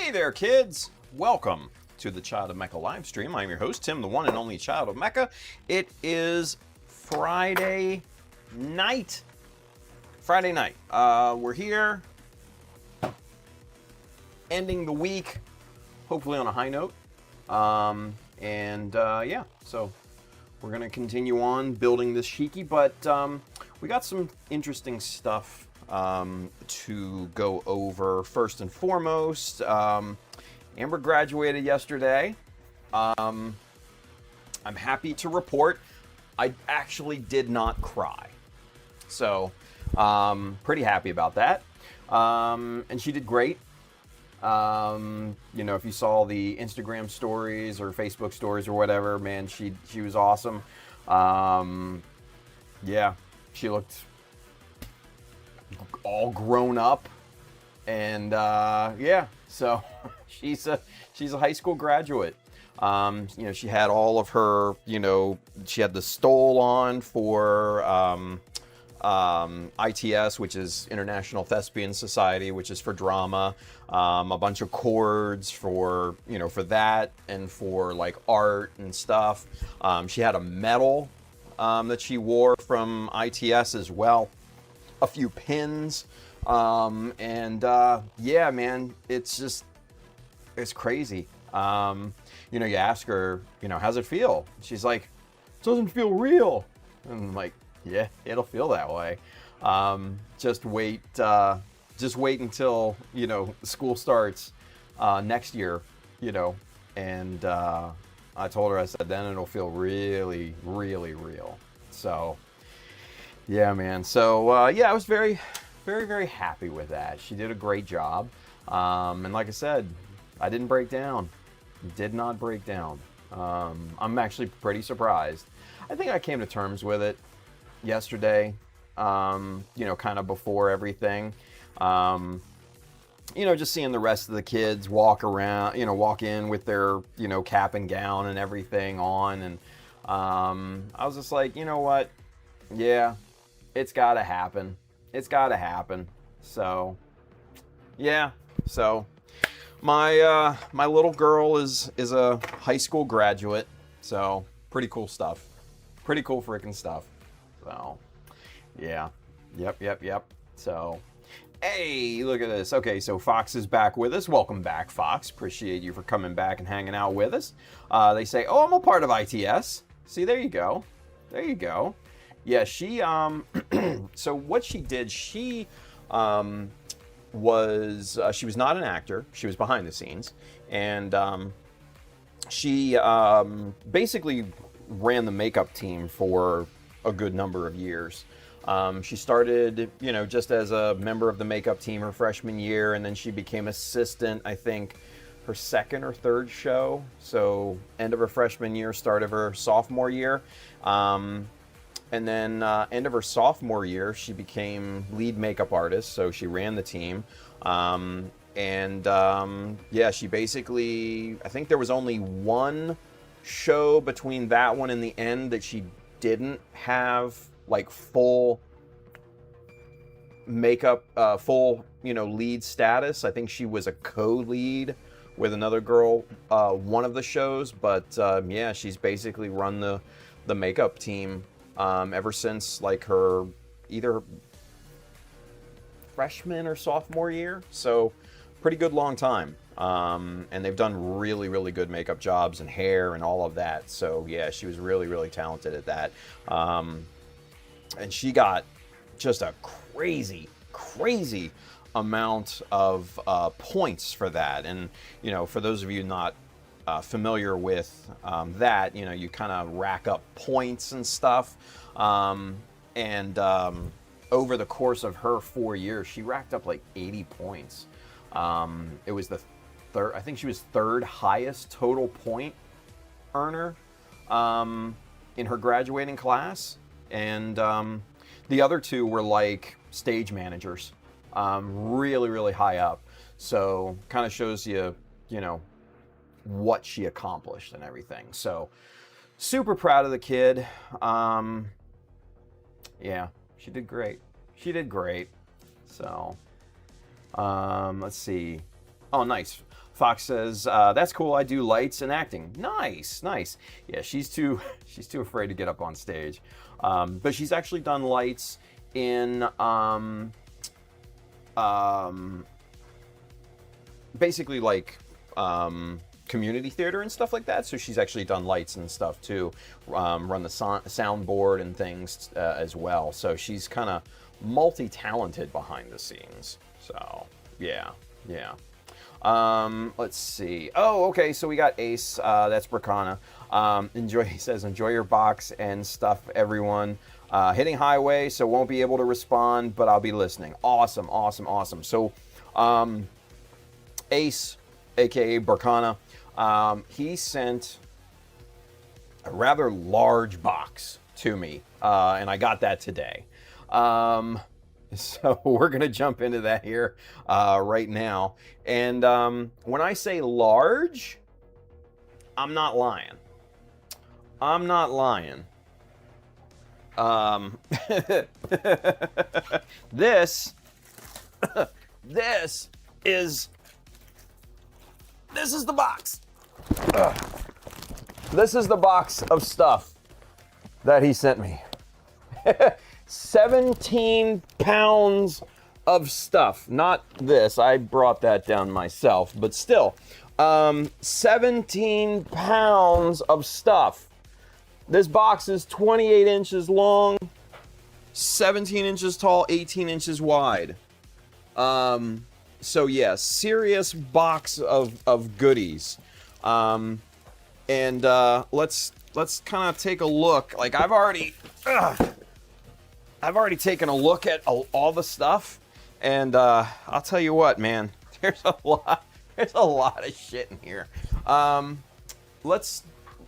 Hey there, kids! Welcome to the Child of Mecha live stream. I'm your host, Tim, the one and only Child of Mecha. It is Friday night. We're here, ending the week, hopefully on a high note. Yeah, so we're gonna continue on building this Shiki, but we got some interesting stuff to go over. First and foremost, Amber graduated yesterday. I'm happy to report I actually did not cry. So, pretty happy about that. And she did great. If you saw the Instagram stories or Facebook stories or whatever, man, she was awesome. Yeah, she looked all grown up, and yeah, so she's a high school graduate. She had all of her, she had the stole on for ITS, which is International Thespian Society, which is for drama, a bunch of cords for that, and for like art and stuff. She had a medal that she wore from ITS as well, a few pins, yeah, man, it's crazy. You ask her, how's it feel? She's like, it doesn't feel real. And I'm like, yeah, it'll feel that way. Just wait until, school starts next year, and I told her, I said, then it'll feel really, really real. So, yeah, man. So, yeah, I was very, very, very happy with that. She did a great job. And like I said, I didn't break down. Did not break down. I'm actually pretty surprised. I think I came to terms with it yesterday, kind of before everything. Just seeing the rest of the kids walk in with their, cap and gown and everything on. And I was just like, you know what? Yeah, it's got to happen. It's got to happen. So, yeah. So, my little girl is a high school graduate. So, pretty cool stuff. Pretty cool freaking stuff. So, yeah. Yep. So, hey, look at this. Okay, so Fox is back with us. Welcome back, Fox. Appreciate you for coming back and hanging out with us. They say, oh, I'm a part of ITS. See, there you go. There you go. Yeah, she, so what she did, she was not an actor. She was behind the scenes. And she basically ran the makeup team for a good number of years. She started, just as a member of the makeup team her freshman year, and then she became assistant, I think, her second or third show. So end of her freshman year, start of her sophomore year. And then end of her sophomore year, she became lead makeup artist. So she ran the team. Yeah, she basically, I think there was only one show between that one and the end that she didn't have like full makeup, lead status. I think she was a co-lead with another girl, one of the shows. But yeah, she's basically run the makeup team ever since like her either freshman or sophomore year. So pretty good long time. And they've done really, really good makeup jobs and hair and all of that. So yeah, she was really, really talented at that. And she got just a crazy amount of points for that. And, for those of you not familiar with that, you kind of rack up points and stuff. Over the course of her 4 years, she racked up like 80 points. It was I think she was third highest total point earner in her graduating class. And the other two were like stage managers, really, really high up. So kind of shows you, what she accomplished and everything. So super proud of the kid. Yeah, she did great. She did great. So let's see. Oh, nice. Fox says, that's cool. I do lights and acting. Nice, nice. Yeah, she's too afraid to get up on stage. But she's actually done lights in basically like community theater and stuff like that. So she's actually done lights and stuff too, run the soundboard and things as well. So she's kind of multi-talented behind the scenes. So yeah. Let's see. Oh, okay. So we got Ace. That's Bracana. He says, enjoy your box and stuff, everyone. Hitting highway, so won't be able to respond, but I'll be listening. Awesome. So, Ace, aka Bracana, he sent a rather large box to me, and I got that today. So we're going to jump into that here right now. And when I say large, I'm not lying. This is the box. This is the box of stuff that he sent me. 17 pounds of stuff. Not this. I brought that down myself, but still. 17 pounds of stuff. This box is 28 inches long, 17 inches tall, 18 inches wide. So yeah, serious box of goodies. And let's kind of take a look. Like I've already taken a look at all the stuff, and I'll tell you what, man, there's a lot of shit in here. Let's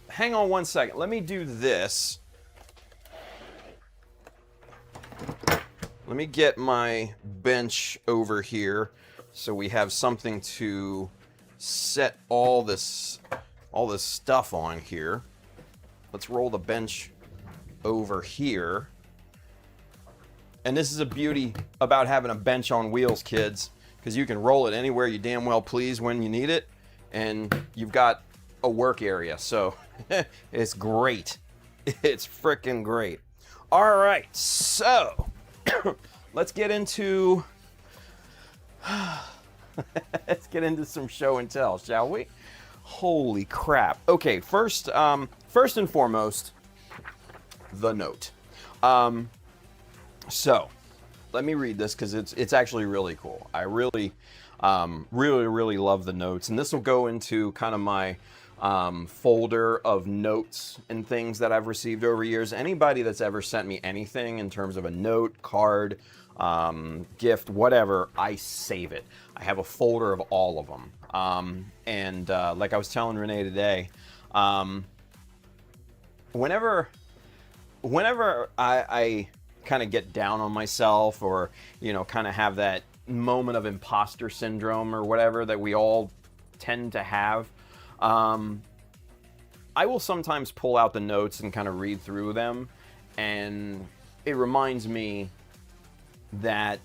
hang on one second. Let me do this. Let me get my bench over here so we have something to set all this stuff on here. Let's roll the bench over here. And this is a beauty about having a bench on wheels, kids, because you can roll it anywhere you damn well please when you need it, and you've got a work area. So it's great. It's freaking great. All right, so let's get into some show and tell, shall we? Holy crap. Okay, first and foremost, the note. So let me read this because it's actually really cool. I really love the notes, and this will go into kind of my folder of notes and things that I've received over years. Anybody that's ever sent me anything in terms of a note, card, gift, whatever, I save it. I have a folder of all of them. And like I was telling Renee today, whenever I kind of get down on myself, or kind of have that moment of imposter syndrome or whatever that we all tend to have, I will sometimes pull out the notes and kind of read through them, and it reminds me that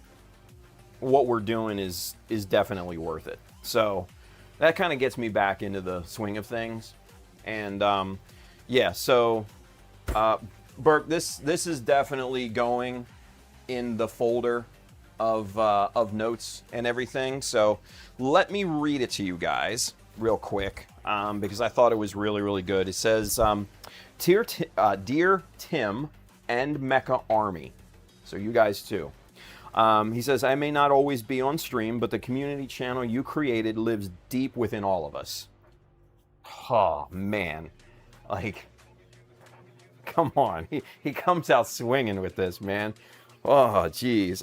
what we're doing is definitely worth it. So that kind of gets me back into the swing of things. And yeah, so Burke, this is definitely going in the folder of notes and everything. So let me read it to you guys real quick, because I thought it was really good. It says, Dear Tim and Mecha Army. So you guys too. He says, I may not always be on stream, but the community channel you created lives deep within all of us. Oh, man. Like, come on. He comes out swinging with this, man. Oh, geez.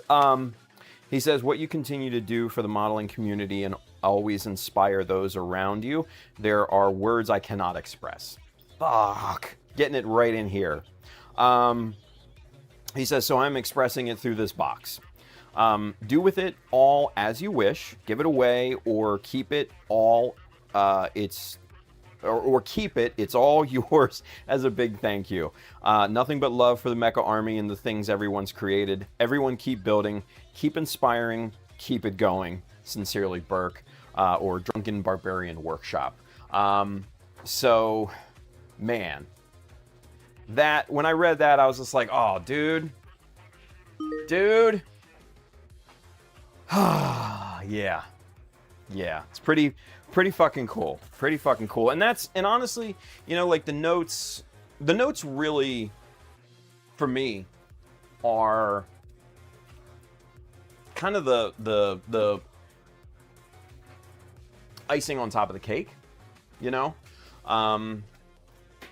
He says, what you continue to do for the modeling community and always inspire those around you, there are words I cannot express. Fuck. Getting it right in here. He says, so I'm expressing it through this box. Do with it all as you wish. Give it away or keep it all. Or keep it. It's all yours as a big thank you. Nothing but love for the Mecha Army and the things everyone's created. Everyone keep building, keep inspiring, keep it going. Sincerely, Burke. or Drunken Barbarian Workshop. So, man, that when I read that, I was just like, oh, dude, yeah, it's pretty fucking cool, and honestly, you know, like the notes really, for me, are kind of the icing on top of the cake, you know.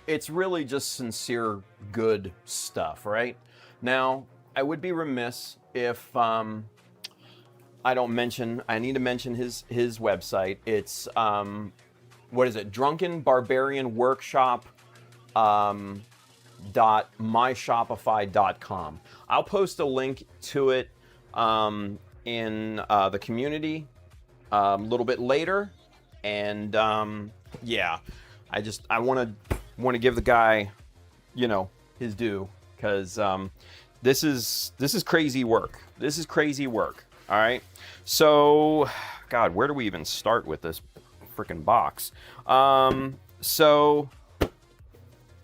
It's really just sincere, good stuff, right? Now, I would be remiss if I need to mention his website. It's what is it? Drunken Barbarian Workshop .myshopify.com. I'll post a link to it in the community a little bit later, and yeah, I want to give the guy, you know, his due, because this is crazy work. This is crazy work. All right. So, God, where do we even start with this freaking box? So,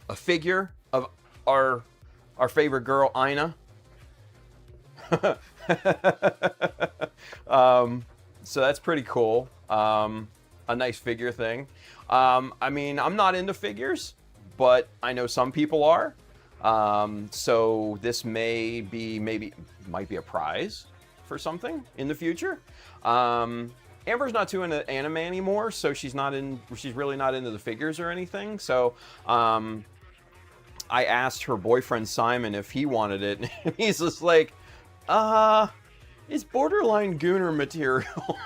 a figure of our favorite girl, Aina. So that's pretty cool. A nice figure thing. I mean, I'm not into figures, but I know some people are. So this might be a prize for something in the future. Amber's not too into anime anymore, so she's really not into the figures or anything. So I asked her boyfriend Simon if he wanted it, and he's just like, it's borderline Gooner material.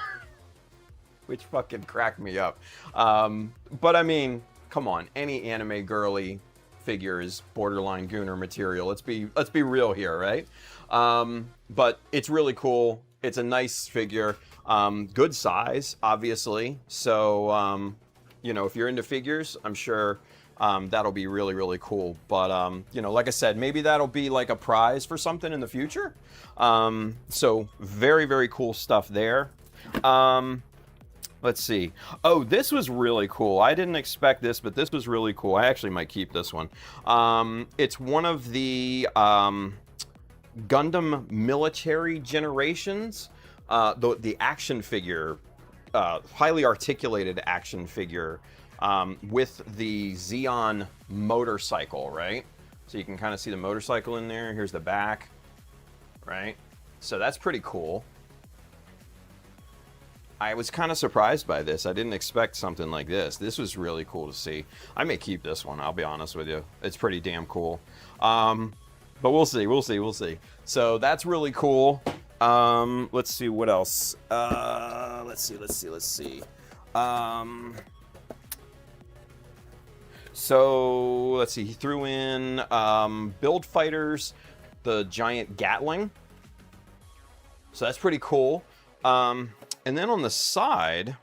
Which fucking cracked me up. But I mean, come on, any anime girly figure is borderline Gooner material. Let's be real here, right? But it's really cool. It's a nice figure. Good size, obviously. So, you know, if you're into figures, I'm sure that'll be really, really cool. But, you know, like I said, maybe that'll be like a prize for something in the future. So very, very cool stuff there. Let's see. Oh, this was really cool. I didn't expect this, but this was really cool. I actually might keep this one. It's one of the Gundam military generations. The action figure, highly articulated action figure, with the Xeon motorcycle, right? So you can kind of see the motorcycle in there. Here's the back, right? So that's pretty cool. I was kind of surprised by this. I didn't expect something like this. This was really cool to see. I may keep this one, I'll be honest with you. It's pretty damn cool. But we'll see. So that's really cool. Let's see what else. Let's see. So let's see. He threw in Build Fighters, the giant Gatling. So that's pretty cool. And then on the side,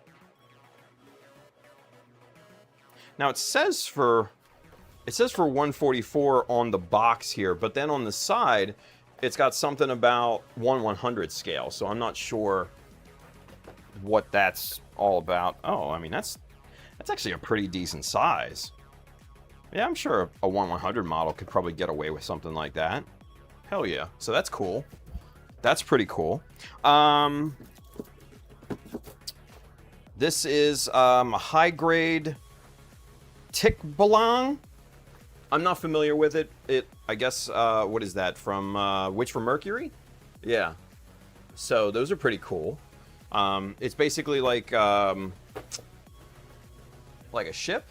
now it says for 144 on the box here, but then on the side, it's got something about 1/100 scale. So I'm not sure what that's all about. Oh, I mean, that's actually a pretty decent size. Yeah, I'm sure a 1/100 model could probably get away with something like that. Hell yeah. So that's cool. That's pretty cool. This is a high-grade Tikbalang. I'm not familiar with it. I guess, what is that, from Witch from Mercury? Yeah. So those are pretty cool. It's basically like a ship.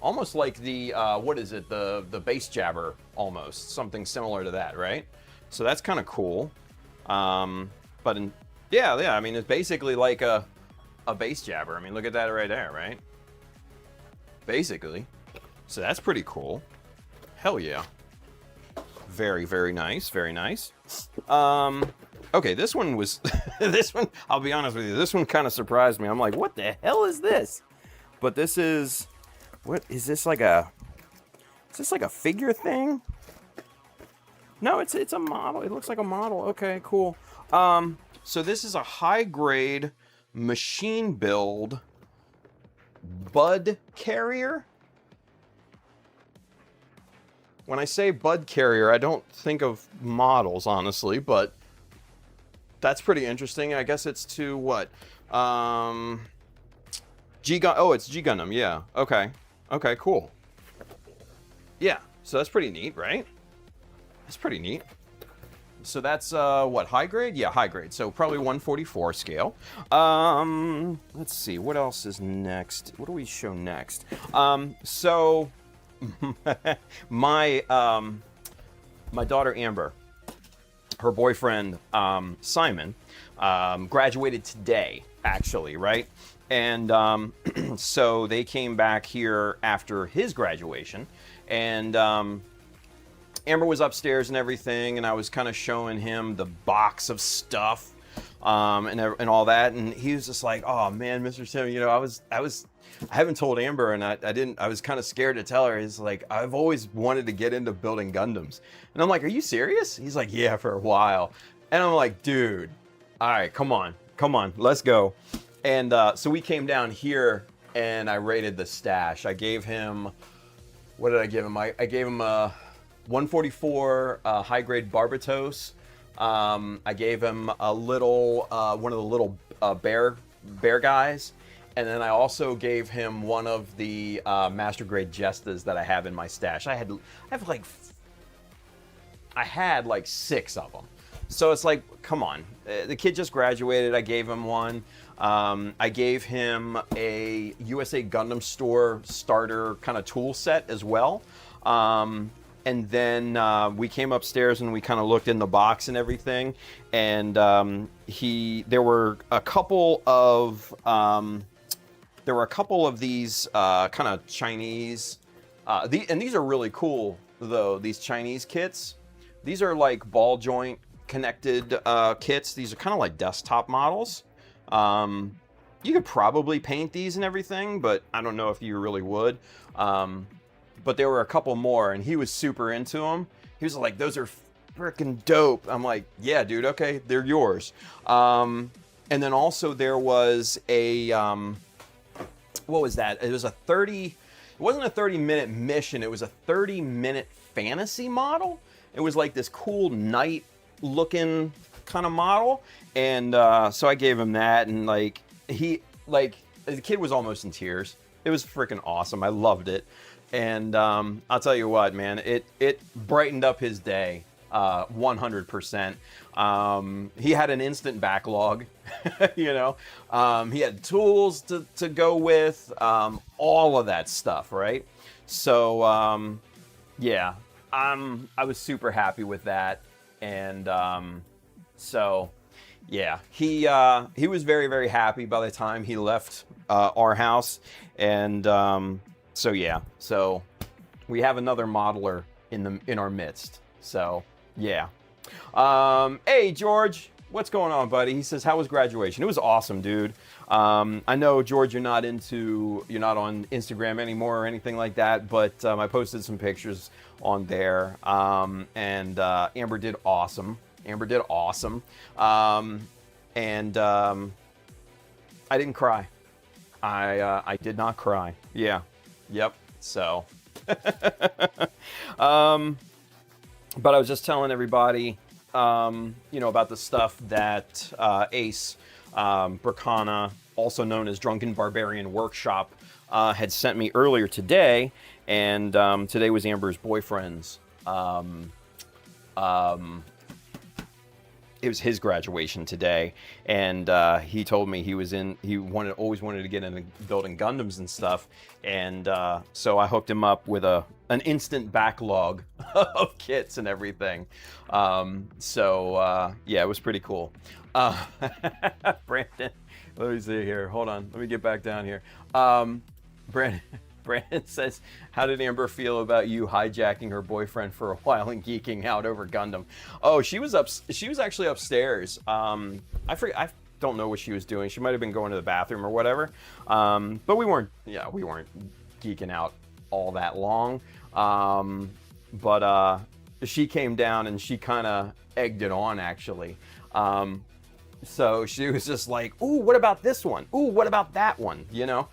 Almost like the, what is it, the base jabber, almost. Something similar to that, right? So that's kind of cool. Yeah, I mean, it's basically like a base jabber. I mean, look at that right there, right? Basically. So that's pretty cool. Hell yeah. Very, very nice. Very nice. Okay, this one was... this one, I'll be honest with you, this one kind of surprised me. I'm like, what the hell is this? But this is... What, is this like a... Is this like a figure thing? No, it's a model. It looks like a model. Okay, cool. So this is a high-grade machine build bud carrier. When I say bud carrier, I don't think of models, honestly, but that's pretty interesting. I guess it's to what? Oh, it's G Gundam. Yeah. Okay. Okay, cool. Yeah. So that's pretty neat, right? That's pretty neat. So that's what, high grade? Yeah, high grade. So probably 144 scale. Let's see, what else is next? What do we show next? So my daughter Amber, her boyfriend Simon, graduated today, actually, right? And so they came back here after his graduation, and Amber was upstairs and everything, and I was kind of showing him the box of stuff and all that, and he was just like, "Oh man, Mr. Tim, you know, I haven't told Amber, and I was kind of scared to tell her. He's like, I've always wanted to get into building Gundams, and I'm like, are you serious? He's like, yeah, for a while, and I'm like, dude, all right, come on, let's go. And so we came down here, and I raided the stash. I gave him, what did I give him? I gave him a 144 high-grade Barbatos. I gave him a little, one of the little bear guys. And then I also gave him one of the master grade Jestas that I have in my stash. I had like 6 of them. So it's like, come on. The kid just graduated. I gave him one. I gave him a USA Gundam Store starter kind of tool set as well. And then we came upstairs and we kind of looked in the box and everything. And there were a couple of these kind of Chinese, and these are really cool though. These Chinese kits. These are like ball joint connected kits. These are kind of like desktop models. You could probably paint these and everything, but I don't know if you really would. But there were a couple more, and he was super into them. He was like, those are freaking dope. I'm like, yeah, dude, okay, they're yours. And then also there was a, what was that? It wasn't a 30-minute mission. It was a 30-minute fantasy model. It was like this cool knight looking kind of model. And so I gave him that, and the kid was almost in tears. It was freaking awesome. I loved it. And I'll tell you what, man, it brightened up his day 100%. He had an instant backlog, you know. He had tools to go with, all of that stuff, right? So, yeah, I was super happy with that. And so, yeah, he was very, very happy by the time he left our house. And so yeah, so we have another modeler in our midst. So yeah. Hey George, what's going on, buddy? He says, how was graduation? It was awesome, dude. I know, George, you're not on Instagram anymore or anything like that, but I posted some pictures on there. And Amber did awesome. And I didn't cry. I did not cry. Yeah. Yep. So, but I was just telling everybody, about the stuff that Ace Bracana, also known as Drunken Barbarian Workshop, had sent me earlier today, and today was Amber's boyfriend's. It was his graduation today, and he told me he always wanted to get into building Gundams and stuff, and so I hooked him up with an instant backlog of kits and everything. So yeah, it was pretty cool. Brandon, let me see here. Hold on, let me get back down here. Brandon says, how did Amber feel about you hijacking her boyfriend for a while and geeking out over Gundam? Oh, she was actually upstairs. I don't know what she was doing. She might have been going to the bathroom or whatever. But we weren't geeking out all that long. But she came down and she kind of egged it on, actually. So she was just like, ooh, what about this one? Ooh, what about that one? You know,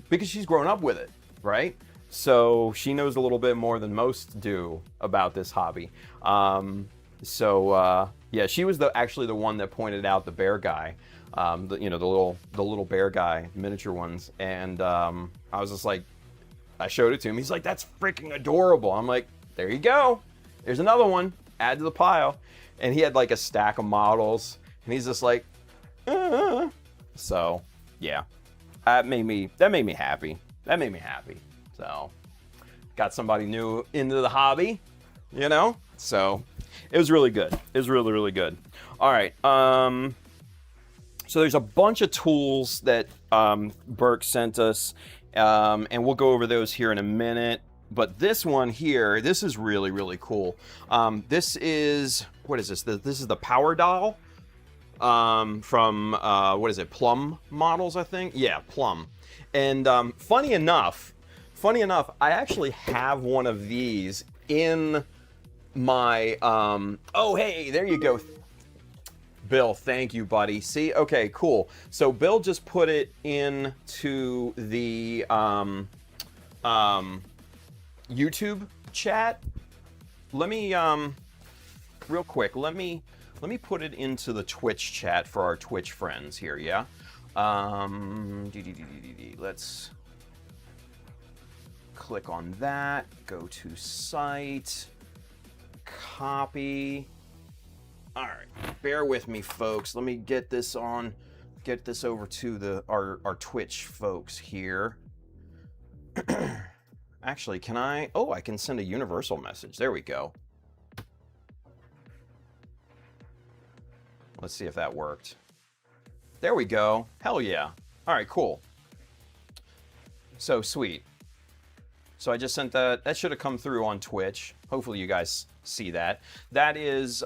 because she's grown up with it, right? So she knows a little bit more than most do about this hobby. Yeah, she was actually the one that pointed out the bear guy, the little bear guy, miniature ones, and I was just like, I showed it to him. He's like, that's freaking adorable. I'm like, there you go. There's another one. Add to the pile. And he had like a stack of models, and he's just like, So, yeah, that made me happy. That made me happy. So, got somebody new into the hobby, you know. So, it was really good. It was really, really good. All right. So there's a bunch of tools that Burke sent us, and we'll go over those here in a minute. But this one here, this is really, really cool. This is, what is this? This is the Power Doll from, what is it, Plum Models, I think? Yeah, Plum. And funny enough, I actually have one of these in my, oh, hey, there you go. Bill, thank you, buddy. See, okay, cool. So Bill just put it into the YouTube chat. Let me real quick, let me put it into the Twitch chat for our Twitch friends here, yeah? Let's click on that, go to site, copy. All right, bear with me, folks. Let me get this over to our Twitch folks here. Actually, can I? Oh, I can send a universal message. There we go. Let's see if that worked. There we go. Hell yeah. All right, cool. So sweet. So I just sent that. That should have come through on Twitch. Hopefully you guys see that. That is,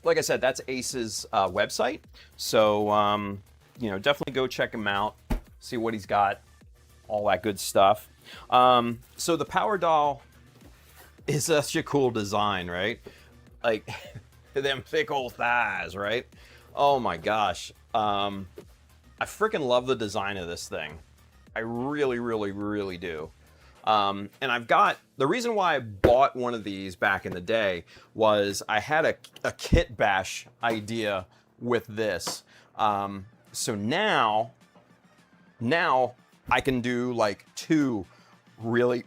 like I said, that's Ace's website. So, definitely go check him out. See what he's got. All that good stuff. So the Power Doll is such a cool design, right? Like, them thick old thighs, right? Oh my gosh. I freaking love the design of this thing. I really, really, really do. And I've got, the reason why I bought one of these back in the day was I had a kit bash idea with this. So now I can do like two really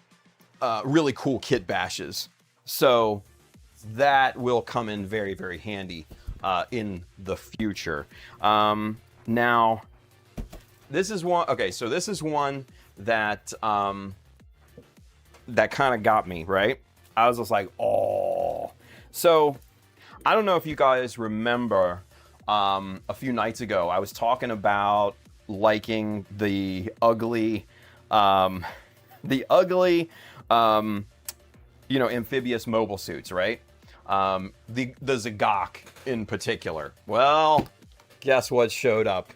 cool kit bashes. So that will come in very, very handy in the future. Now, this is one, okay, so this is one that, that kind of got me, right? I was just like, oh. So, I don't know if you guys remember, a few nights ago, I was talking about liking the ugly, amphibious mobile suits, right? The Zagok in particular. Well, guess what showed up?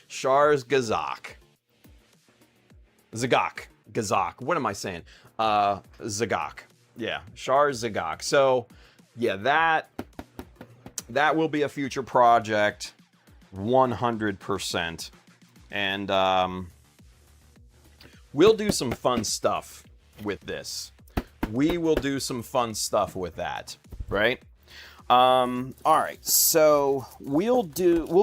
Char's Gazak. Gazak. What am I saying? Zagok. Yeah, Char's Zagok. So, yeah, that will be a future project, 100%. And we'll do some fun stuff with this. We will do some fun stuff with that, right? All right, so we'll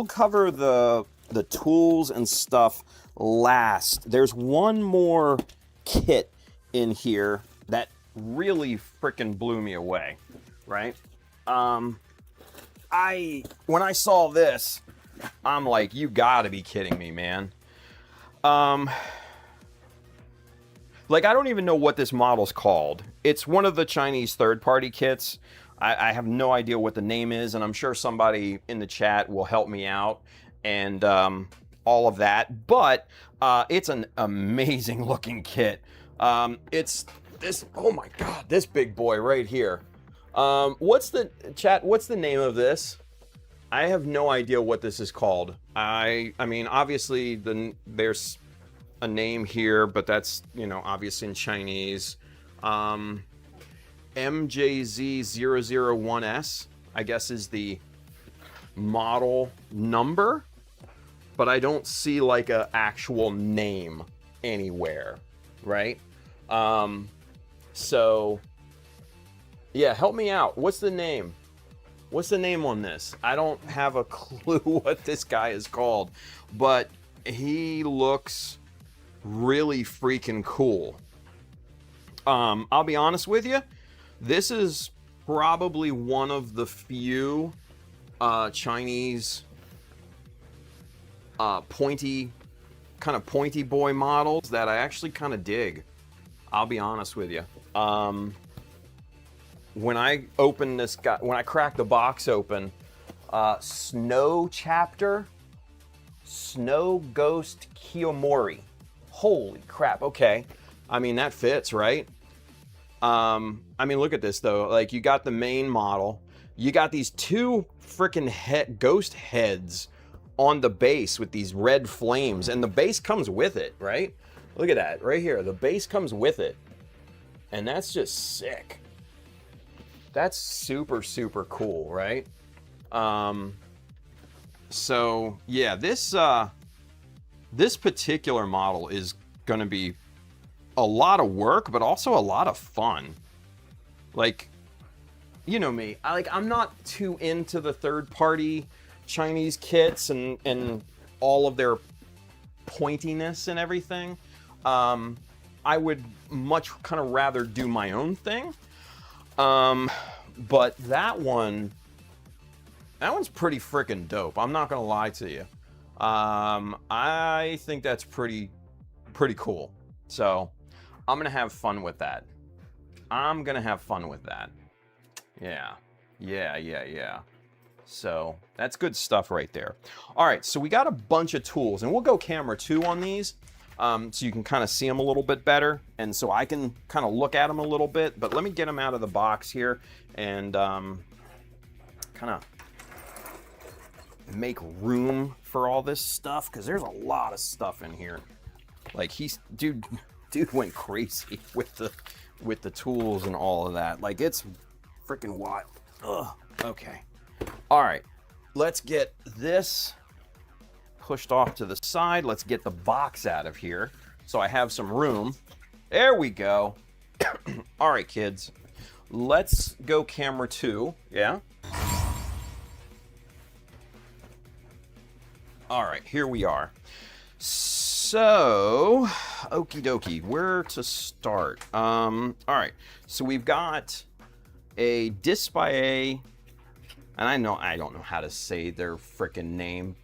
cover the tools and stuff last. There's one more kit in here that really freaking blew me away, right? When I saw this, I'm like, you gotta be kidding me, man. Like, I don't even know what this model's called. It's one of the Chinese third-party kits. I have no idea what the name is, and I'm sure somebody in the chat will help me out and all of that. But it's an amazing looking kit. It's this, oh my God, this big boy right here. What's the name of this? I have no idea what this is called. I mean, obviously there's a name here, but that's, obviously in Chinese. MJZ001S, I guess is the model number, but I don't see like a actual name anywhere, right? So yeah, help me out. What's the name? What's the name on this? I don't have a clue what this guy is called, but he looks really freaking cool. I'll be honest with you, this is probably one of the few Chinese pointy boy models that I actually kind of dig. I'll be honest with you. When I opened this guy, when I cracked the box open, Snow Chapter, Snow Ghost Kiyomori. Holy crap, okay. I mean, that fits, right? I mean, look at this, though. Like, you got the main model. You got these two freaking ghost heads on the base with these red flames, and the base comes with it, right? Look at that, right here. The base comes with it, and that's just sick. That's super, super cool, right? So, yeah, this particular model is going to be a lot of work, but also a lot of fun. Like, you know me, I'm not too into the third-party Chinese kits and all of their pointiness and everything. I would much kind of rather do my own thing. But that one's pretty freaking dope. I'm not gonna lie to you. I think that's pretty cool. So I'm gonna have fun with that. Yeah. So that's good stuff right there. All right, so we got a bunch of tools, and we'll go camera 2 on these. So you can kind of see them a little bit better, and so I can kind of look at them a little bit, but let me get them out of the box here and kind of make room for all this stuff, because there's a lot of stuff in here. Like, dude went crazy with the tools and all of that. Like, it's freaking wild. Ugh. Okay. All right, let's get this pushed off to the side. Let's get the box out of here so I have some room. There we go. All right, kids, let's go camera 2. Yeah. All right, here we are. So, okie dokie, where to start? All right, so we've got a Dispaye, and I don't know how to say their frickin' name.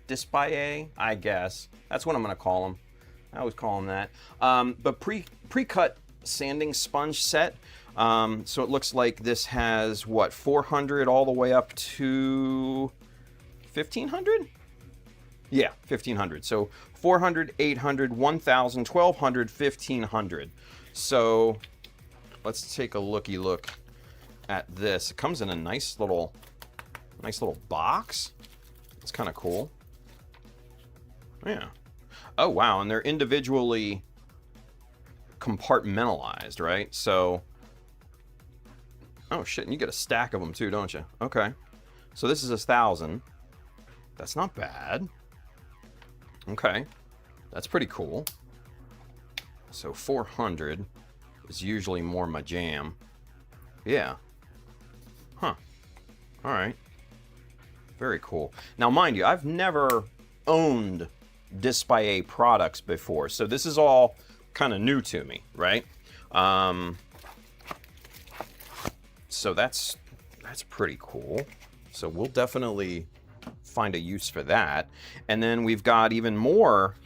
Dispaye, I guess. That's what I'm gonna call them. I always call them that. But pre-cut sanding sponge set. So it looks like this has, what, 400 all the way up to 1,500? Yeah, 1,500. So 400, 800, 1,000, 1,200, 1,500. So let's take a looky look at this. It comes in a nice little box. It's kind of cool. Yeah. Oh, wow. And they're individually compartmentalized, right? So, oh shit, and you get a stack of them too, don't you? Okay. So this is 1,000. That's not bad. Okay. That's pretty cool. So 400 is usually more my jam. Yeah. Huh. All right. Very cool. Now, mind you, I've never owned Dispaye products before, so this is all kind of new to me, right? So that's pretty cool. So we'll definitely find a use for that. And then we've got even more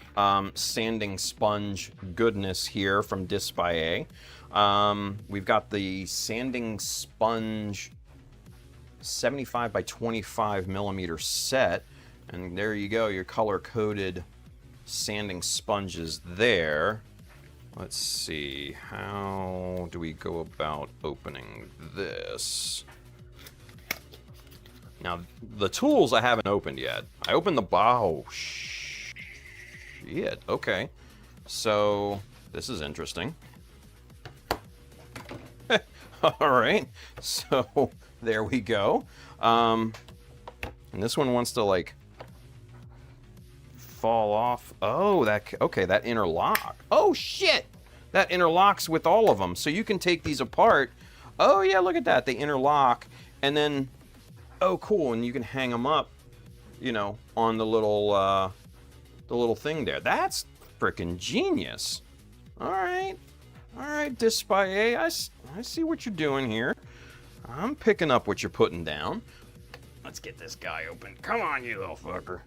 sanding sponge goodness here from Dispaye. We've got the sanding sponge 75 by 25 millimeter set, and there you go, your color-coded sanding sponges there. Let's see, how do we go about opening this? Now, the tools I haven't opened yet. I opened the bow. Oh, shit. Okay. So, this is interesting. All right. So, There we go. And this one wants to like fall off. Oh, okay, that interlock. Oh shit! That interlocks with all of them. So you can take these apart. Oh yeah, look at that. They interlock, and then, oh cool, and you can hang them up, you know, on the little thing there. That's freaking genius. All right, Dispaye, I see what you're doing here. I'm picking up what you're putting down. Let's get this guy open. Come on, you little fucker.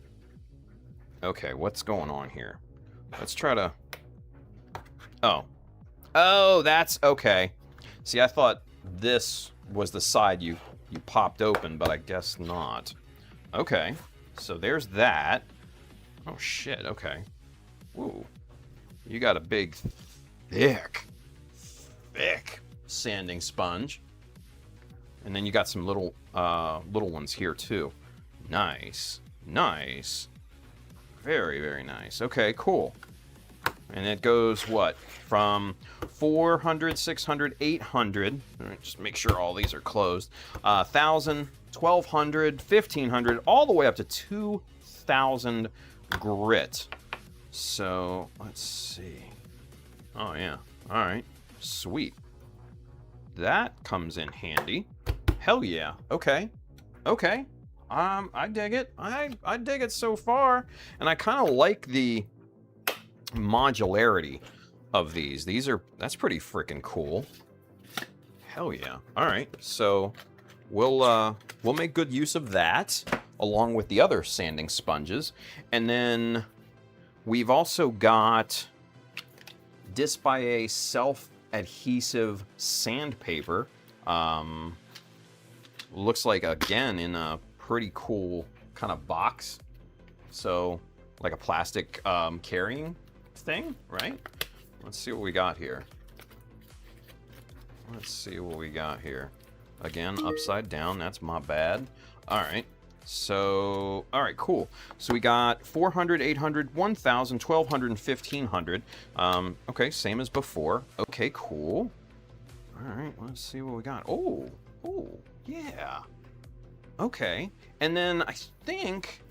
Okay, what's going on here? Let's try to... Oh, that's okay. See, I thought this was the side you popped open, but I guess not. Okay, so there's that. Oh, shit, okay. Woo. You got a big, thick sanding sponge. And then you got some little ones here, too. Nice. Very, very nice. Okay, cool. And it goes, what, from 400, 600, 800. Just make sure all these are closed. 1,000, 1,200, 1,500, all the way up to 2,000 grit. So, let's see. Oh, yeah. All right. Sweet. That comes in handy. Hell yeah. Okay. I dig it. I dig it so far. And I kind of like the modularity of these. That's pretty freaking cool. Hell yeah. All right. So we'll make good use of that along with the other sanding sponges. And then we've also got Dispaye self-adhesive sandpaper. Looks like, again, in a pretty cool kind of box. So, like a plastic carrying thing, right? Let's see what we got here. Again, upside down. That's my bad. All right. So, all right, cool. So we got 400, 800, 1,000, 1,200, and 1,500. Okay, same as before. Okay, cool. All right, let's see what we got. Oh, yeah. Okay, and then I think,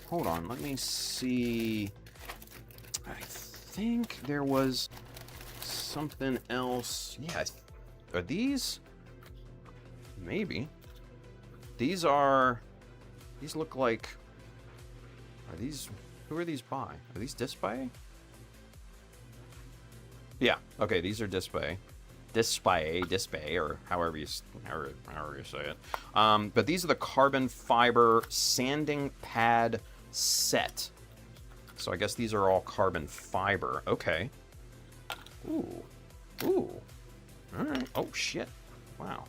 hold on, let me see. I think there was something else. Yeah, are these? Maybe. These look like, who are these by? Are these Dispaye? Yeah, okay, these are Dispaye, or however you say it. But these are the carbon fiber sanding pad set. So I guess these are all carbon fiber. Okay. Ooh. All right. Oh shit. Wow.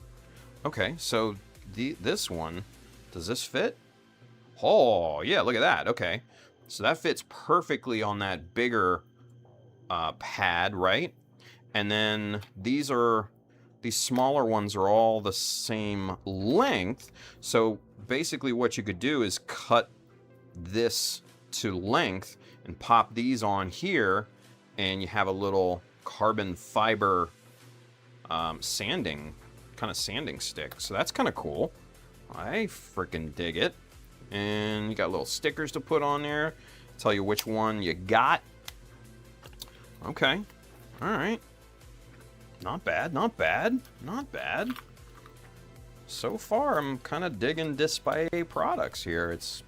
Okay. So this one, does this fit? Oh yeah. Look at that. Okay. So that fits perfectly on that bigger pad, right? And then these smaller ones are all the same length. So basically what you could do is cut this to length and pop these on here, and you have a little carbon fiber sanding stick. So that's kind of cool. I freaking dig it. And you got little stickers to put on there, tell you which one you got. Okay. All right. Not bad. So far, I'm kind of digging Dispaye products here. It's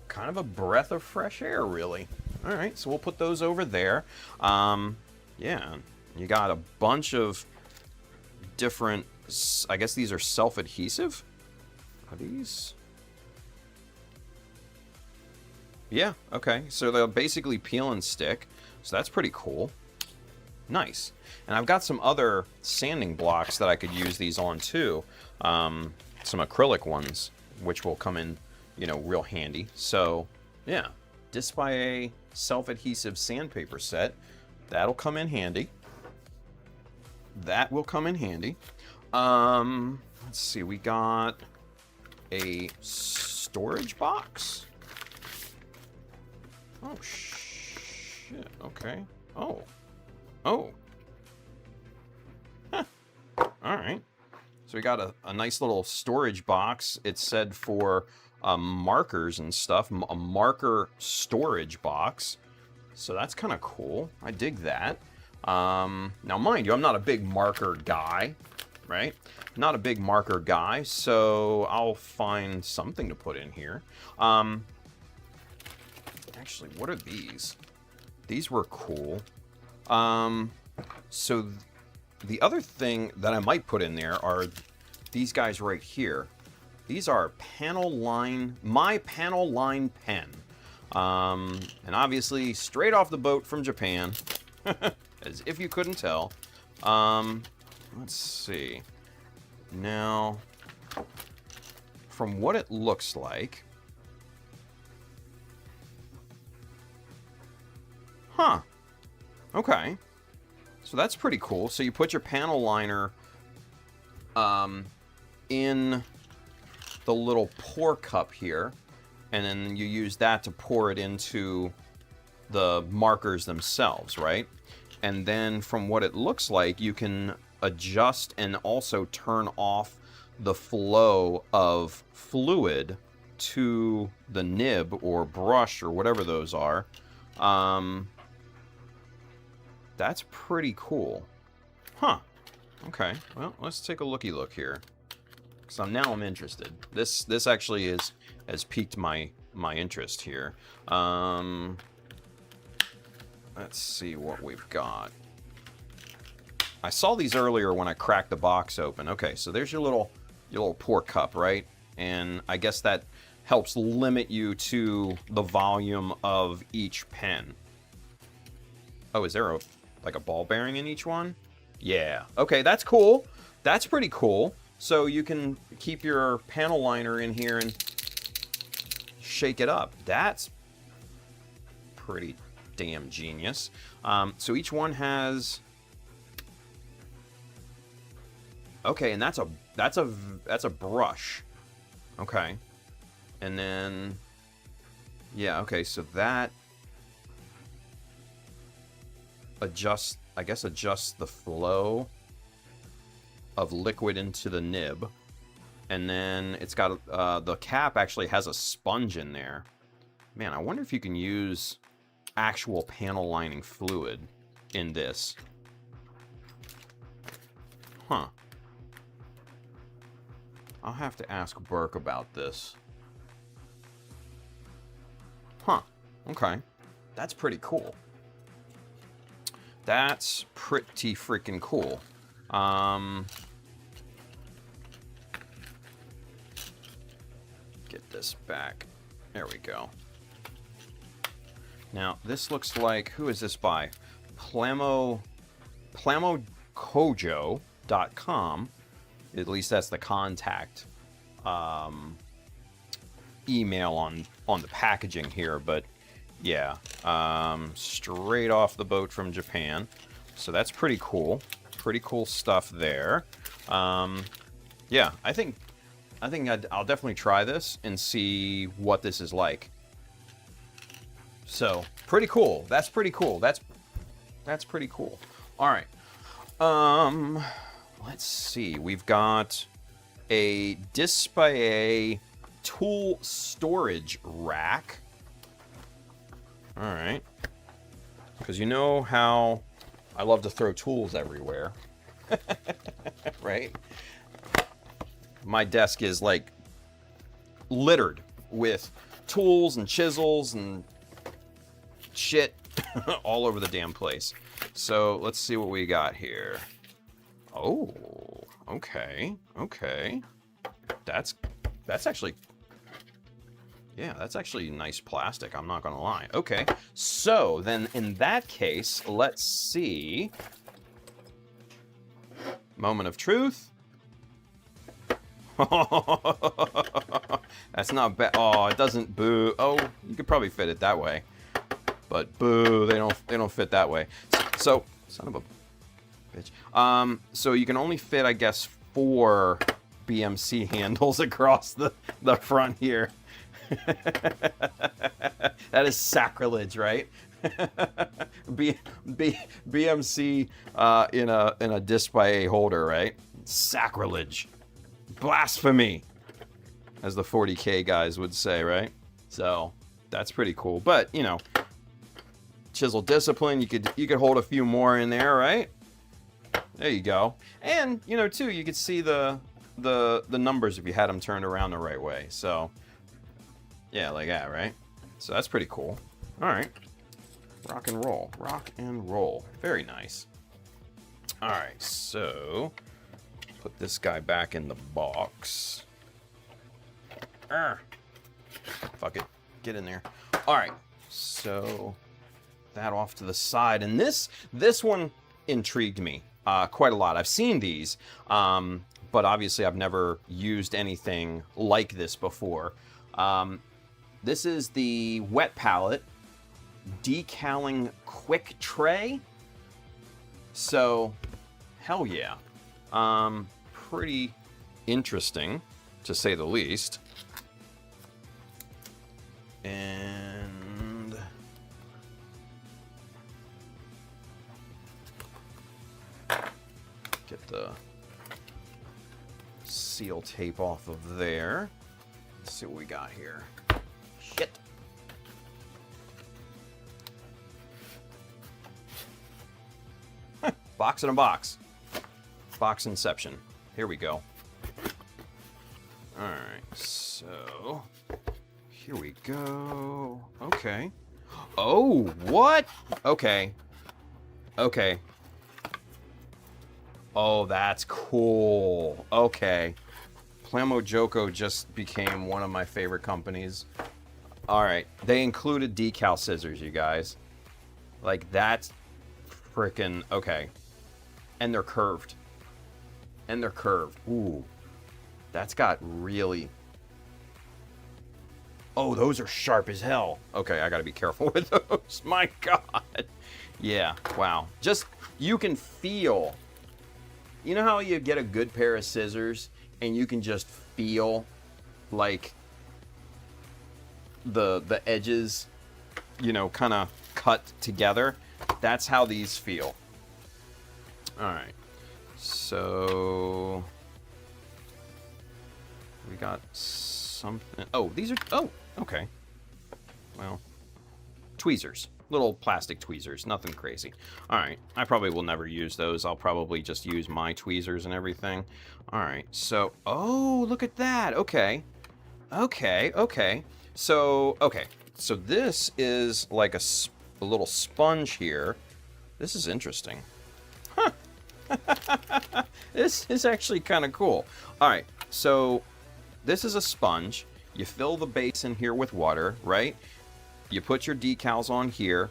kind of a breath of fresh air, really. All right, so we'll put those over there. Yeah, you got a bunch of different, I guess these are self-adhesive? Are these? Yeah, okay, so they'll basically peel and stick. So that's pretty cool. Nice. And I've got some other sanding blocks that I could use these on too. Some acrylic ones, which will come in, real handy. So, yeah, Dispaye self-adhesive sandpaper set. That'll come in handy. That will come in handy. Let's see, we got a storage box. Oh, shit, okay. Oh. Huh. All right. So So we got a nice little storage box. It said for markers and stuff, a marker storage box. So that's kind of cool. I dig that. Now, mind you, I'm not a big marker guy, right? Not a big marker guy, so I'll find something to put in here. Actually, what are these? These were cool. So the other thing that I might put in there are these guys right here. These are my panel line pen. And obviously straight off the boat from Japan, as if you couldn't tell. Let's see. Now, from what it looks like, huh, okay. So that's pretty cool. So you put your panel liner in the little pour cup here, and then you use that to pour it into the markers themselves, right? And then from what it looks like, you can adjust and also turn off the flow of fluid to the nib or brush or whatever those are. That's pretty cool. Huh. Okay. Well, let's take a looky look here. So now I'm interested. This actually has piqued my interest here. Let's see what we've got. I saw these earlier when I cracked the box open. Okay, so there's your little pour cup, right? And I guess that helps limit you to the volume of each pen. Oh, is there like a ball bearing in each one? Yeah. Okay, that's cool. That's pretty cool. So you can keep your panel liner in here and shake it up. That's pretty damn genius. So each one has. Okay, and that's a brush. Okay, and then yeah. Okay, so that adjusts the flow of liquid into the nib, and then it's got the cap actually has a sponge in there. Man, I wonder if you can use actual panel lining fluid in this. Huh. I'll have to ask Burke about this. Huh. Okay. That's pretty cool. That's pretty freaking cool. Get this back. There we go. Now, this looks like, who is this by? PlamoKojo.com. At least that's the contact email on the packaging here, but yeah, straight off the boat from Japan. So that's pretty cool. Pretty cool stuff there. Yeah, I think I'll definitely try this and see what this is like. So pretty cool. That's pretty cool. That's pretty cool. All right. Let's see. We've got a display tool storage rack. All right. Because you know how I love to throw tools everywhere. Right? My desk is like littered with tools and chisels and shit all over the damn place. So let's see what we got here. Oh, okay. That's actually, yeah, that's actually nice plastic. I'm not gonna lie. Okay, so then in that case, let's see. Moment of truth. That's not bad. Oh, it doesn't. Boo. Oh, you could probably fit it that way, but boo, they don't fit that way. So, son of a bitch. So you can only fit, I guess, 4 BMC handles across the front here. That is sacrilege, right? BMC in a display holder, right? Sacrilege. Blasphemy, as the 40K guys would say, right? So that's pretty cool. But, you know, chisel discipline, you could hold a few more in there, right? There you go. And, you know, too, you could see the numbers if you had them turned around the right way. So, yeah, like that, right? So that's pretty cool. All right. Rock and roll. Rock and roll. Very nice. All right, so put this guy back in the box. Fuck it. Get in there. All right, so that off to the side. And this one intrigued me quite a lot. I've seen these, but obviously I've never used anything like this before. This is the wet palette decaling quick tray. So, hell yeah. Pretty interesting, to say the least. And get the seal tape off of there. Let's see what we got here. Shit. Box in a box. Box inception. Here we go. Alright, so here we go. Okay. Oh, what? Okay. Okay. Oh, that's cool. Okay. Plamo Joko just became one of my favorite companies. Alright, they included decal scissors, you guys. Like, that's freaking okay. And they're curved. And they're curved. Ooh. That's got really... Oh, those are sharp as hell. Okay, I gotta be careful with those. My God. Yeah, wow. Just, you can feel... You know how you get a good pair of scissors and you can just feel, like, the edges, you know, kind of cut together? That's how these feel. All right, so we got something. Oh, these are, oh, okay. Well, tweezers, little plastic tweezers, nothing crazy. All right, I probably will never use those. I'll probably just use my tweezers and everything. All right, so, oh, look at that. Okay, okay, okay. So, okay, so this is like a little sponge here. This is interesting. Huh. This is actually kind of cool. All right, so this is a sponge. You fill the basin here with water, right? You put your decals on here.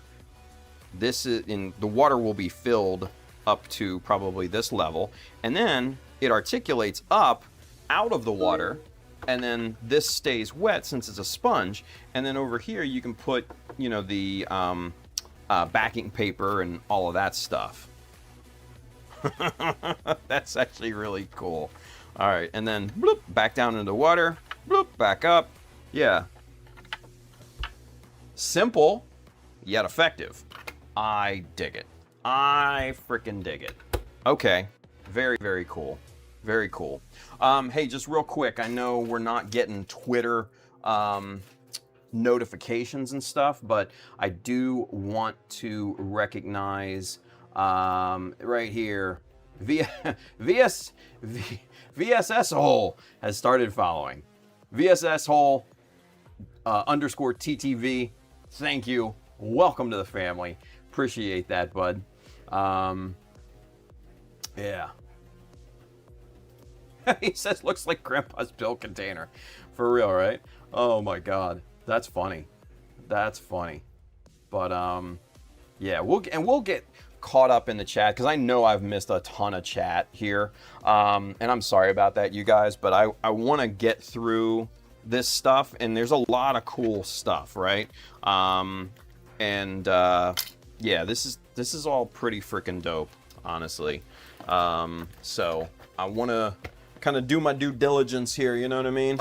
This is the water will be filled up to probably this level, and then it articulates up out of the water, and then this stays wet since it's a sponge. And then over here you can put, you know, the backing paper and all of that stuff. That's actually really cool. All right, and then bloop, back down into the water, bloop, back up. Yeah. Simple, yet effective. I dig it. I freaking dig it. Okay, very, very cool. Very cool. Hey, just real quick, I know we're not getting Twitter notifications and stuff, but I do want to recognize right here, VSS Hole has started following. VSS Hole underscore TTV. Thank you. Welcome to the family. Appreciate that, bud. Yeah. He says, looks like Grandpa's pill container. For real, right? Oh my God. That's funny. That's funny. But, yeah, we'll get caught up in the chat, because I know I've missed a ton of chat here. And I'm sorry about that, you guys, but I want to get through this stuff, and there's a lot of cool stuff, right? Yeah, this is all pretty freaking dope, honestly. So I want to kind of do my due diligence here, you know what I mean?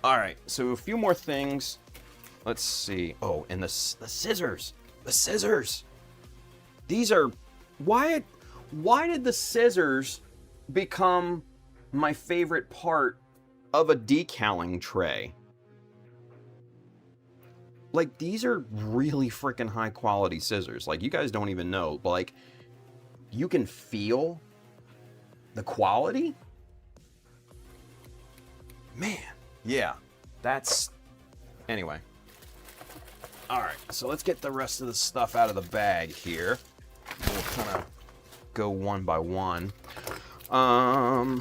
All right, so a few more things. Let's see. Oh, and the scissors. The scissors. These are... Why did the scissors become my favorite part of a decaling tray. Like, these are really freaking high quality scissors. Like, you guys don't even know, but like, you can feel the quality. Man, yeah, that's, anyway. All right, so let's get the rest of the stuff out of the bag here. We'll kind of go one by one. Now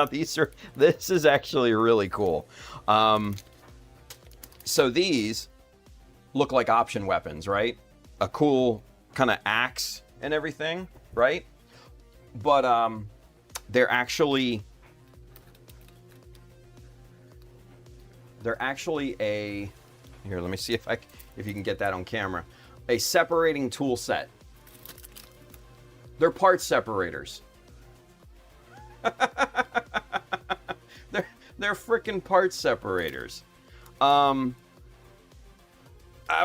this is actually really cool. So these look like option weapons, right? A cool kind of axe and everything, right? But they're actually a, here, let me see if you can get that on camera. A separating tool set. They're part separators. they're freaking part separators. I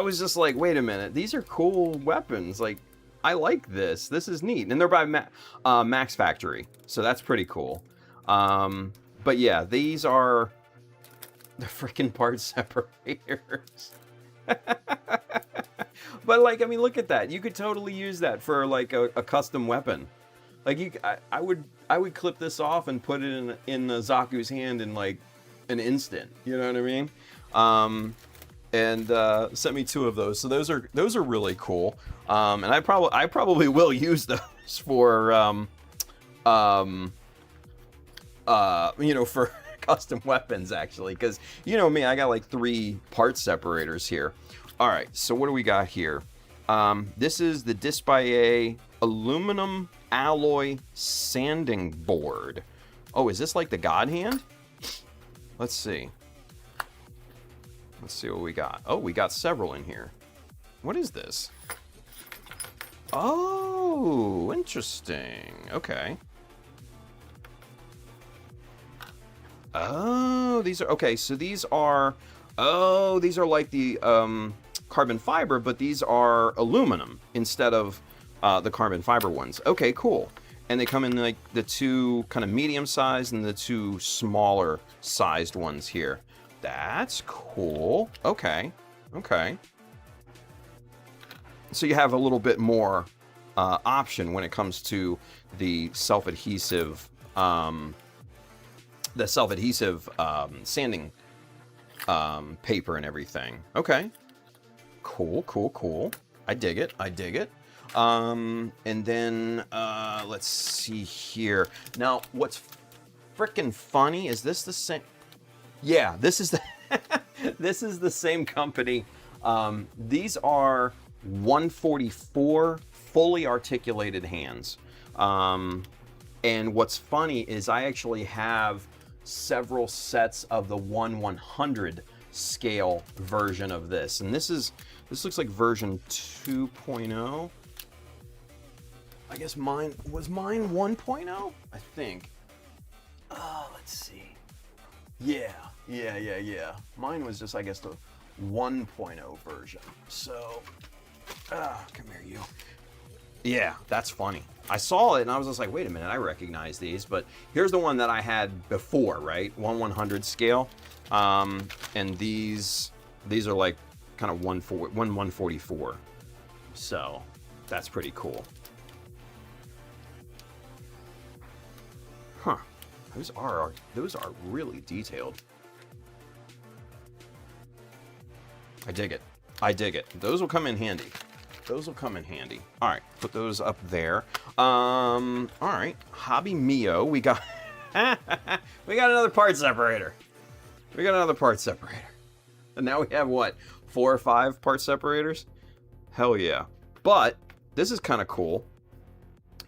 was just like, wait a minute, these are cool weapons. Like, I like this. This is neat. And they're by Max Factory, so that's pretty cool. But yeah, these are the freaking part separators. But like, I mean, look at that. You could totally use that for like a custom weapon. Like, I would clip this off and put it in Zaku's hand in like an instant. You know what I mean? And sent me 2 of those. So those are really cool. And I probably will use those for you know, for custom weapons, actually, because you know me, I got like 3 part separators here. All right, so what do we got here? This is the Dispaye aluminum alloy sanding board. Oh, is this like the God Hand? Let's see. Let's see what we got. Oh, we got several in here. What is this? Oh, interesting. Okay. Oh, these are, okay, so these are, oh, these are like the carbon fiber, but these are aluminum instead of the carbon fiber ones. Okay, cool. And they come in like the 2 kind of medium sized and the 2 smaller sized ones here. That's cool. Okay, okay. So you have a little bit more option when it comes to the self-adhesive sanding paper and everything. Okay. Cool, cool, cool. I dig it. I dig it. And then let's see here. Now, what's freaking funny is this the same? Yeah, this is the this is the same company. These are 144 fully articulated hands. And what's funny is I actually have several sets of the 1/100 scale version of this. And this looks like version 2.0. I guess mine 1.0? I think. Let's see. Yeah. Mine was just, I guess, the 1.0 version. So, come here, you. Yeah, that's funny. I saw it and I was just like, wait a minute, I recognize these. But here's the one that I had before, right? 1/100 scale. And these are like kind of 1/144. So that's pretty cool. Huh. Those are really detailed. I dig it. I dig it. Those will come in handy. Those will come in handy. All right, put those up there. All right, Hobby Mio. We got we got another part separator. We got another part separator. And now we have what? 4 or 5 part separators? Hell yeah. But this is kind of cool.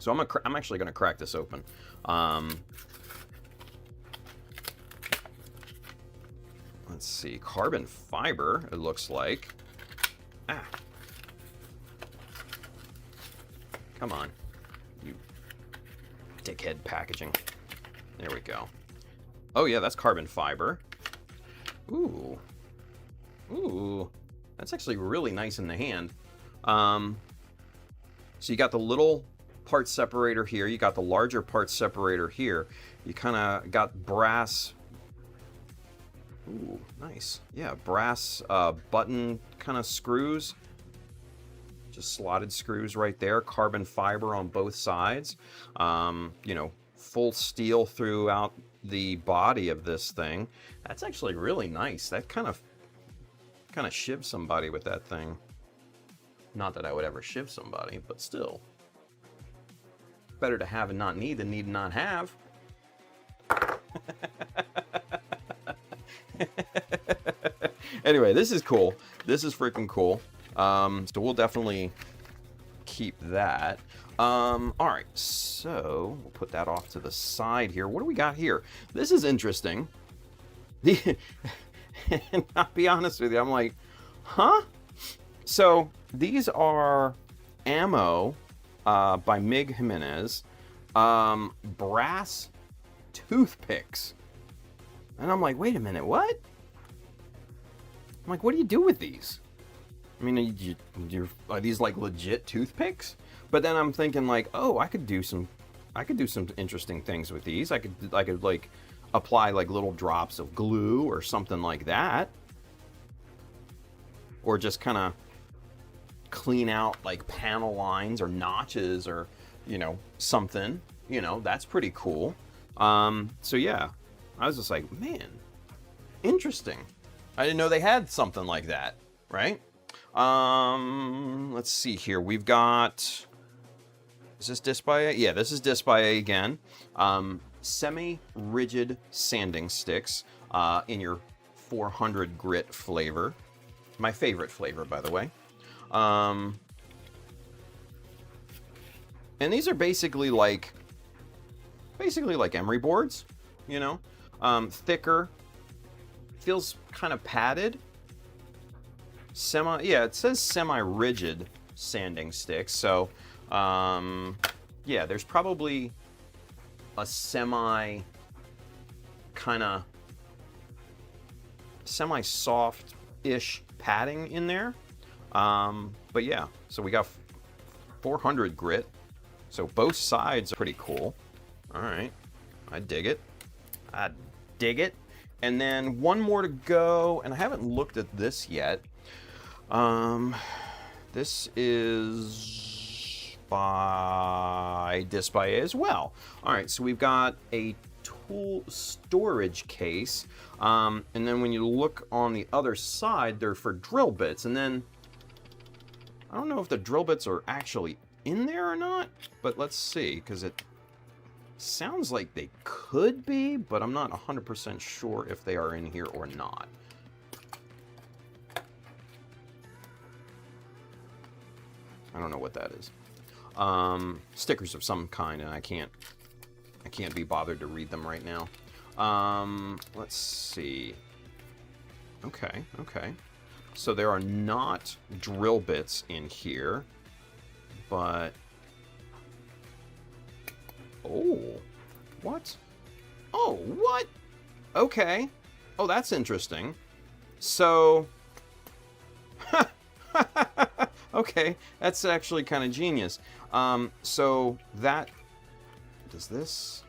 So I'm actually gonna crack this open. Let's see, carbon fiber, it looks like. Come on, you dickhead packaging. There we go. Oh yeah, that's carbon fiber. Ooh. Ooh. That's actually really nice in the hand. So you got the little part separator here. You got the larger part separator here. You kind of got brass. Ooh, nice. Yeah, brass button kind of screws. Just slotted screws right there. Carbon fiber on both sides. You know, full steel throughout the body of this thing. That's actually really nice. That kind of shivs somebody with that thing. Not that I would ever shiv somebody, but still. Better to have and not need than need and not have. Anyway, this is cool. This is freaking cool. So we'll definitely keep that. All right, so we'll put that off to the side here. What do we got here? This is interesting. And I'll be honest with you, I'm like, huh? So these are ammo by Mig Jimenez, brass toothpicks. And I'm like, wait a minute, what? I'm like, what do you do with these? I mean, are these like legit toothpicks? But then I'm thinking like, oh, I could do some interesting things with these. I could like apply like little drops of glue or something like that. Or just kind of clean out like panel lines or notches or, you know, something. You know, that's pretty cool. So yeah, I was just like, man, interesting. I didn't know they had something like that, right? Let's see here. We've got, is this disc by A? Yeah, this is disc by A again. Semi-rigid sanding sticks in your 400 grit flavor. My favorite flavor, by the way. And these are basically like emery boards, you know, thicker, feels kind of padded. Yeah, it says semi-rigid sanding sticks. So, yeah, there's probably a semi-soft-ish padding in there. But yeah, so we got 400 grit. So both sides are pretty cool. All right, I dig it. I dig it. And then one more to go, and I haven't looked at this yet. This is by Disc by A as well. All right, so we've got a tool storage case, and then when you look on the other side, they're for drill bits. And then I don't know if the drill bits are actually in there or not, but let's see, because it sounds like they could be, but I'm not 100% sure if they are in here or not. I don't know what that is. Stickers of some kind, and I can't be bothered to read them right now. Let's see. Okay. So there are not drill bits in here, but oh, what? Oh, what? Okay. Oh, that's interesting. So, okay, that's actually kind of genius. So that, does this?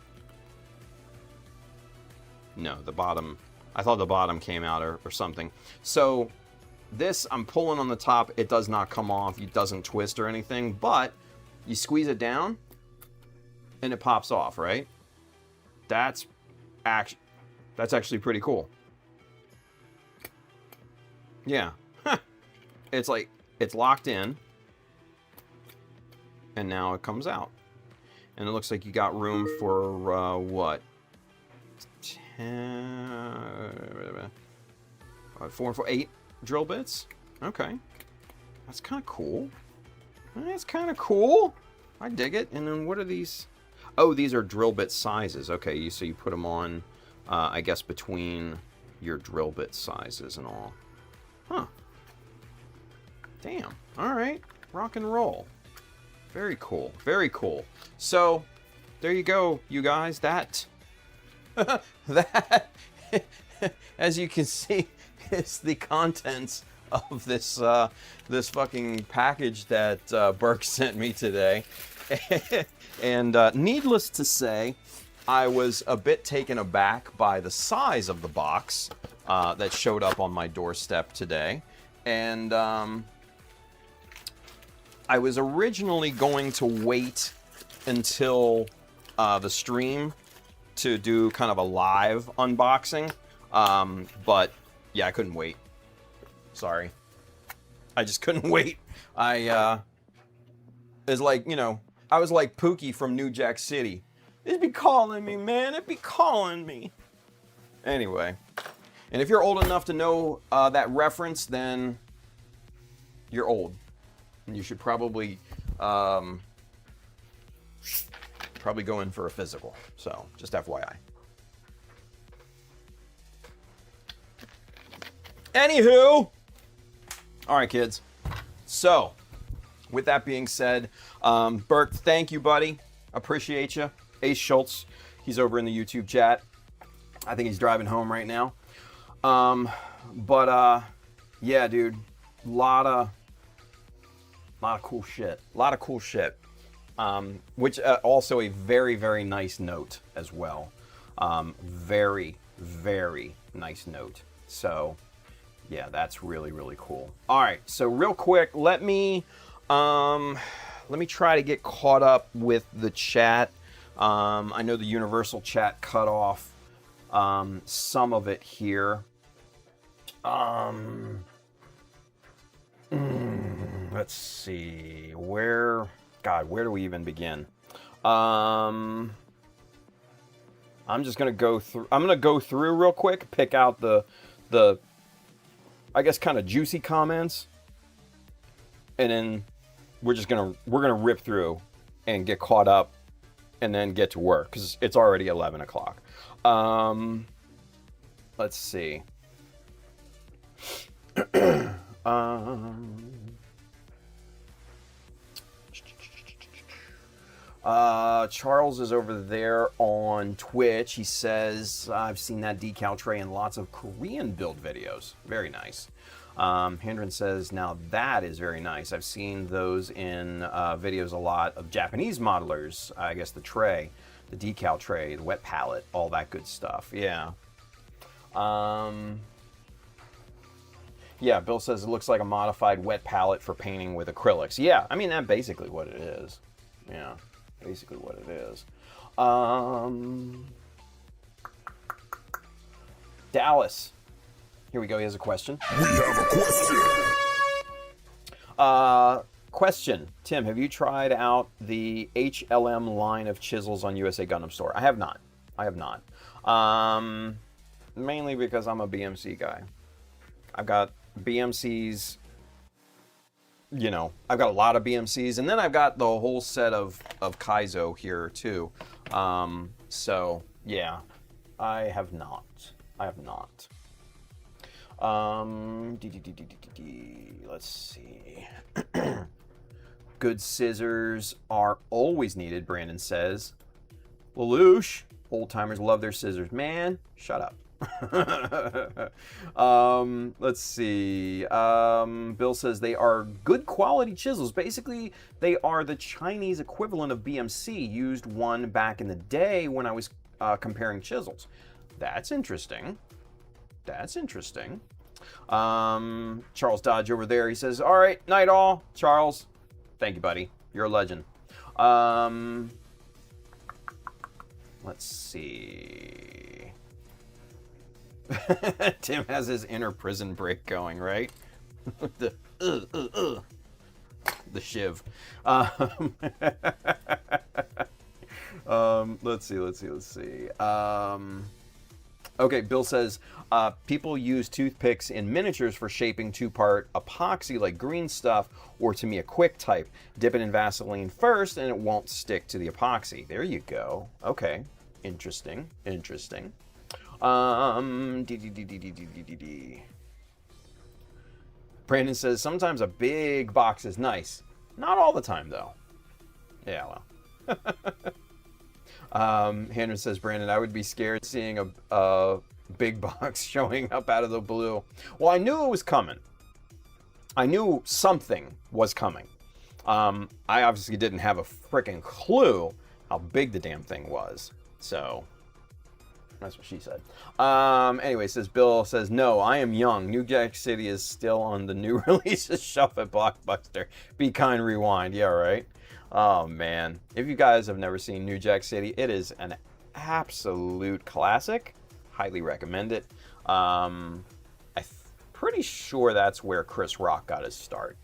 No, the bottom, I thought the bottom came out or something. So this, I'm pulling on the top, it does not come off, it doesn't twist or anything, but you squeeze it down and it pops off, right? That's actually pretty cool. Yeah. It's like, it's locked in, and now it comes out. And it looks like you got room for, what? 8 drill bits? Okay. That's kind of cool. That's kind of cool. I dig it. And then what are these? Oh, these are drill bit sizes. Okay, so you put them on, I guess, between your drill bit sizes and all. Huh. Damn. All right. Rock and roll. Very cool. Very cool. So, there you go, you guys. That, as you can see, is the contents of this this fucking package that Burke sent me today. And needless to say, I was a bit taken aback by the size of the box that showed up on my doorstep today. And I was originally going to wait until the stream to do kind of a live unboxing. But yeah, I couldn't wait. Sorry. I just couldn't wait. It's like, you know, I was like Pookie from New Jack City. It'd be calling me, man. It'd be calling me. Anyway. And if you're old enough to know that reference, then you're old. And you should probably go in for a physical. So, just FYI. Anywho. All right, kids. So, with that being said, Burke, thank you, buddy. Appreciate you. Ace Schultz, he's over in the YouTube chat. I think he's driving home right now. Yeah, dude, lot of cool shit. Which also a very, very nice note as well. Very, very nice note. So, yeah, that's really, really cool. All right, so real quick, let me try to get caught up with the chat. I know the universal chat cut off some of it here. Let's see. Where do we even begin? I'm just gonna go through. I'm gonna go through real quick, pick out the I guess kind of juicy comments, and then we're gonna rip through and get caught up, and then get to work because it's already 11 o'clock. Let's see. Charles is over there on Twitch. He says, I've seen that decal tray in lots of Korean build videos. Very nice. Hendren says, now that is very nice. I've seen those in videos a lot of Japanese modelers. I guess the tray, the decal tray, the wet palette, all that good stuff. Yeah. Yeah, Bill says it looks like a modified wet palette for painting with acrylics. Yeah, I mean, that's basically what it is. Yeah, basically what it is. Dallas. Here we go, he has a question. We have a question. Question. Tim, have you tried out the HLM line of chisels on USA Gundam Store? I have not. Mainly because I'm a BMC guy. I've got BMCs, you know, I've got a lot of BMCs, and then I've got the whole set of Kaizo here too. So yeah, I have not. Let's see. Good scissors are always needed, Brandon says. Lelouch, old timers love their scissors. Man, shut up. Let's see. Bill says they are good quality chisels. Basically, they are the Chinese equivalent of BMC. Used one back in the day when I was comparing chisels. That's interesting. Charles Dodge over there. He says, all right, night all. Charles, thank you, buddy. You're a legend. Let's see. Tim has his inner prison break going, right? The shiv. Let's see. Okay, Bill says, people use toothpicks in miniatures for shaping two-part epoxy like green stuff, or to me a quick type. Dip it in Vaseline first and it won't stick to the epoxy. There you go. Okay, interesting. Brandon says, sometimes a big box is nice. Not all the time, though. Yeah, well. Henry says, Brandon, I would be scared seeing a big box showing up out of the blue. Well, I knew it was coming. I knew something was coming. I obviously didn't have a freaking clue how big the damn thing was. So that's what she said. Anyway, says Bill says, no, I am young. New Jack City is still on the new releases shelf at Blockbuster. Be kind, rewind. Yeah, right. Oh man, if you guys have never seen New Jack City, it is an absolute classic. Highly recommend it. I'm pretty sure that's where Chris Rock got his start.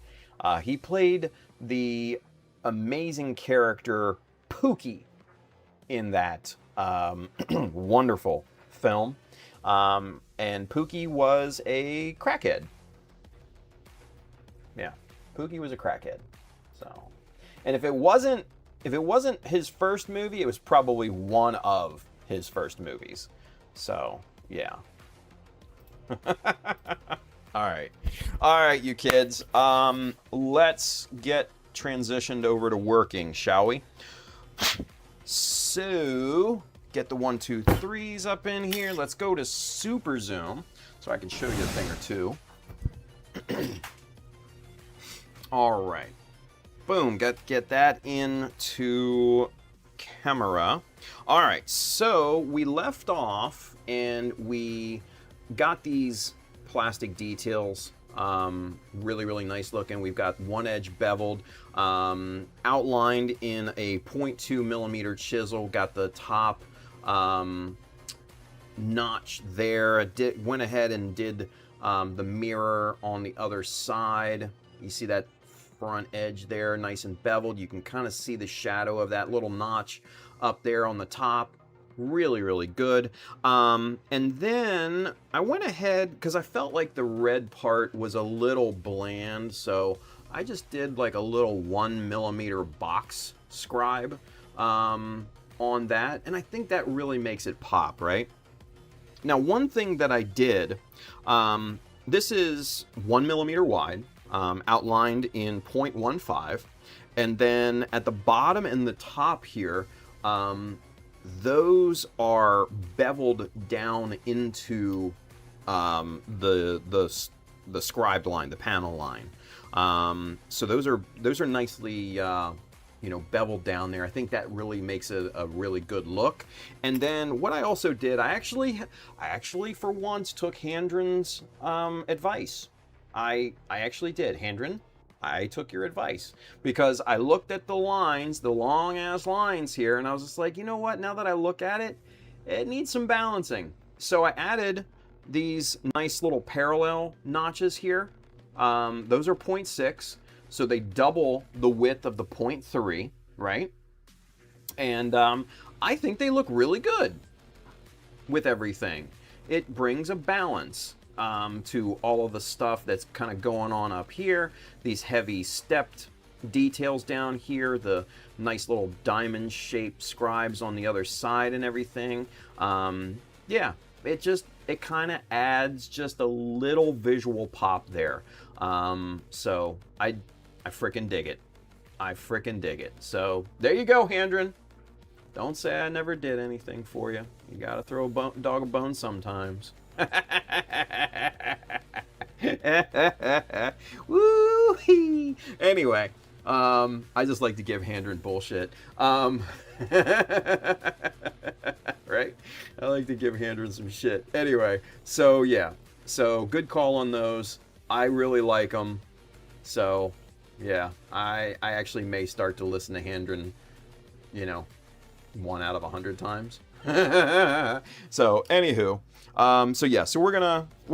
He played the amazing character Pookie in that wonderful film. And Pookie was a crackhead. Yeah, Pookie was a crackhead. So, and if it wasn't his first movie, it was probably one of his first movies. So, yeah. All right, you kids. Let's get transitioned over to working, shall we? So, get the 1, 2, 3s up in here. Let's go to Super Zoom so I can show you a thing or two. All right. Boom, get that into camera. All right, so we left off and we got these plastic details, really nice looking. We've got one edge beveled, outlined in a 0.2 millimeter chisel. Got the top notch there. Went ahead and did the mirror on the other side. You see that front edge there, nice and beveled. You can kind of see the shadow of that little notch up there on the top. Really good. And then I went ahead because I felt like the red part was a little bland, so I just did like a little 1 millimeter box scribe on that, and I think that really makes it pop, right? Now, one thing that I did, this is 1 millimeter wide, outlined in 0.15, and then at the bottom and the top here, those are beveled down into the scribed line, the panel line. So those are nicely beveled down there. I think that really makes it a really good look. And then what I also did, I actually for once took Handren's advice. I actually did. Handren, I took your advice because I looked at the lines, the long ass lines here, and I was just like, you know what? Now that I look at it, it needs some balancing. So I added these nice little parallel notches here. Those are 0.6, so they double the width of the 0.3, right? And I think they look really good with everything. It brings a balance to all of the stuff that's kind of going on up here. These heavy stepped details down here, the nice little diamond shaped scribes on the other side and everything. Yeah, it kind of adds just a little visual pop there. So I freaking dig it. I freaking dig it. So there you go, Handren. Don't say I never did anything for you. You gotta throw a dog a bone sometimes. Woo-hee. Anyway, I just like to give Handren bullshit. Right? I like to give Handren some shit. Anyway, so yeah. So good call on those. I really like them. So yeah, I actually may start to listen to Handren, 1 out of 100 times. So anywho, so we're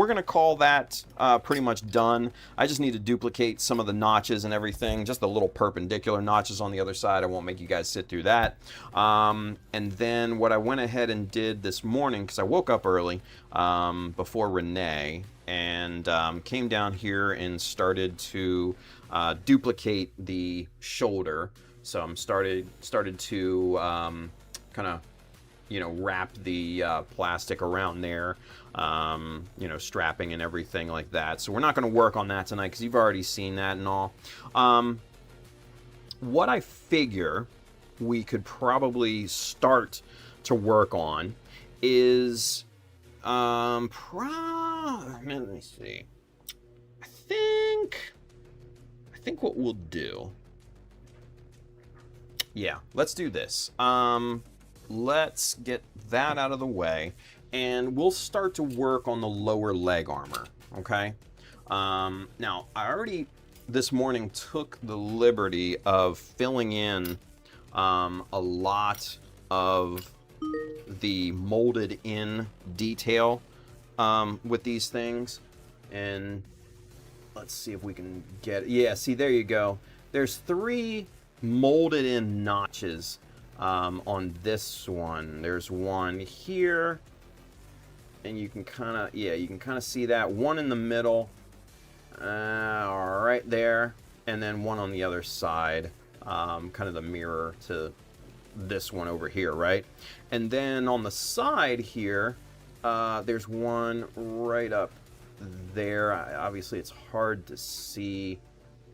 gonna call that pretty much done. I just need to duplicate some of the notches and everything, just the little perpendicular notches on the other side. I won't make you guys sit through that. And then what I went ahead and did this morning, because I woke up early before Renee, and came down here and started to duplicate the shoulder. So I'm started to kind of wrap the plastic around there, strapping and everything like that. So we're not going to work on that tonight because you've already seen that and all. What I figure we could probably start to work on is, let me see. I think what we'll do Yeah, let's do this. Let's get that out of the way, and we'll start to work on the lower leg armor, okay? Now, I already this morning took the liberty of filling in a lot of the molded in detail with these things, and let's see if we can get it. Yeah, see, there you go. There's 3 molded in notches on this one. There's one here, and you can kind of see that one in the middle, right there, and then one on the other side, kind of the mirror to this one over here, right? And then on the side here, there's one right up there. Obviously, it's hard to see.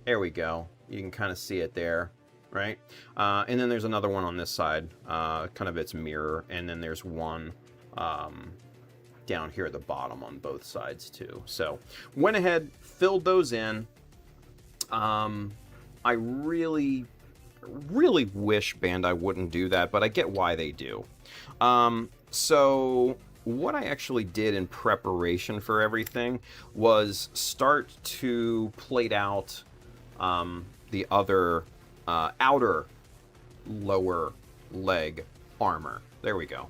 There we go. You can kind of see it there, right? And then there's another one on this side, kind of its mirror, and then there's one down here at the bottom on both sides too. So went ahead, filled those in. I really wish Bandai wouldn't do that, but I get why they do. So what I actually did in preparation for everything was start to plate out the other outer lower leg armor. There we go.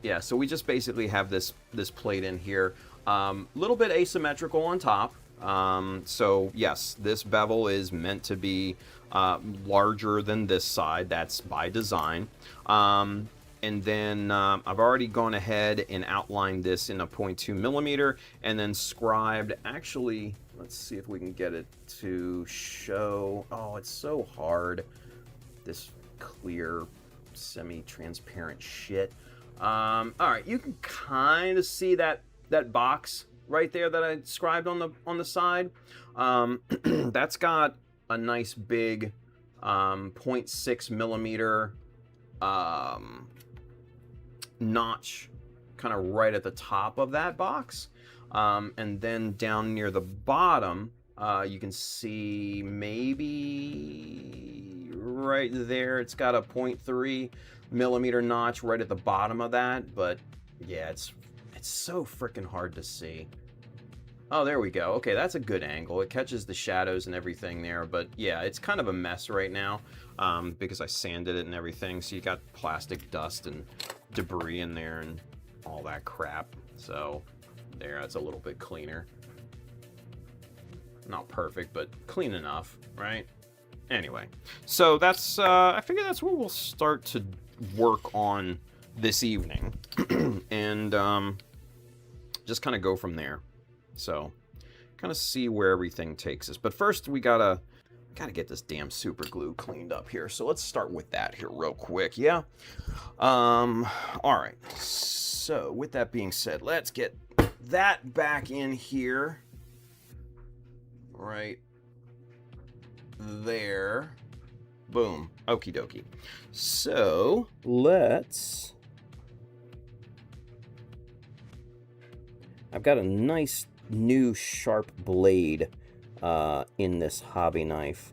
Yeah, so we just basically have this plate in here, little bit asymmetrical on top. So yes, this bevel is meant to be larger than this side. That's by design. And then I've already gone ahead and outlined this in a 0.2 millimeter, and then scribed. Actually, let's see if we can get it to show. Oh, it's so hard. This clear, semi-transparent shit. All right, you can kind of see that box right there that I scribed on the side. That's got a nice big 0.6 millimeter notch kind of right at the top of that box, and then down near the bottom you can see maybe right there it's got a 0.3 millimeter notch right at the bottom of that. But yeah, it's so freaking hard to see. Oh, there we go. Okay, that's a good angle. It catches the shadows and everything there, but yeah, it's kind of a mess right now because I sanded it and everything, so you got plastic dust and debris in there and all that crap. So there, that's a little bit cleaner. Not perfect, but clean enough, right? Anyway, so that's I figure that's where we'll start to work on this evening and just kind of go from there. So kind of see where everything takes us. But first we gotta get this damn super glue cleaned up here. So let's start with that here real quick. Yeah. All right. So with that being said, let's get that back in here. Right there. Boom. Okie dokie. So let's... I've got a nice new sharp blade in this hobby knife,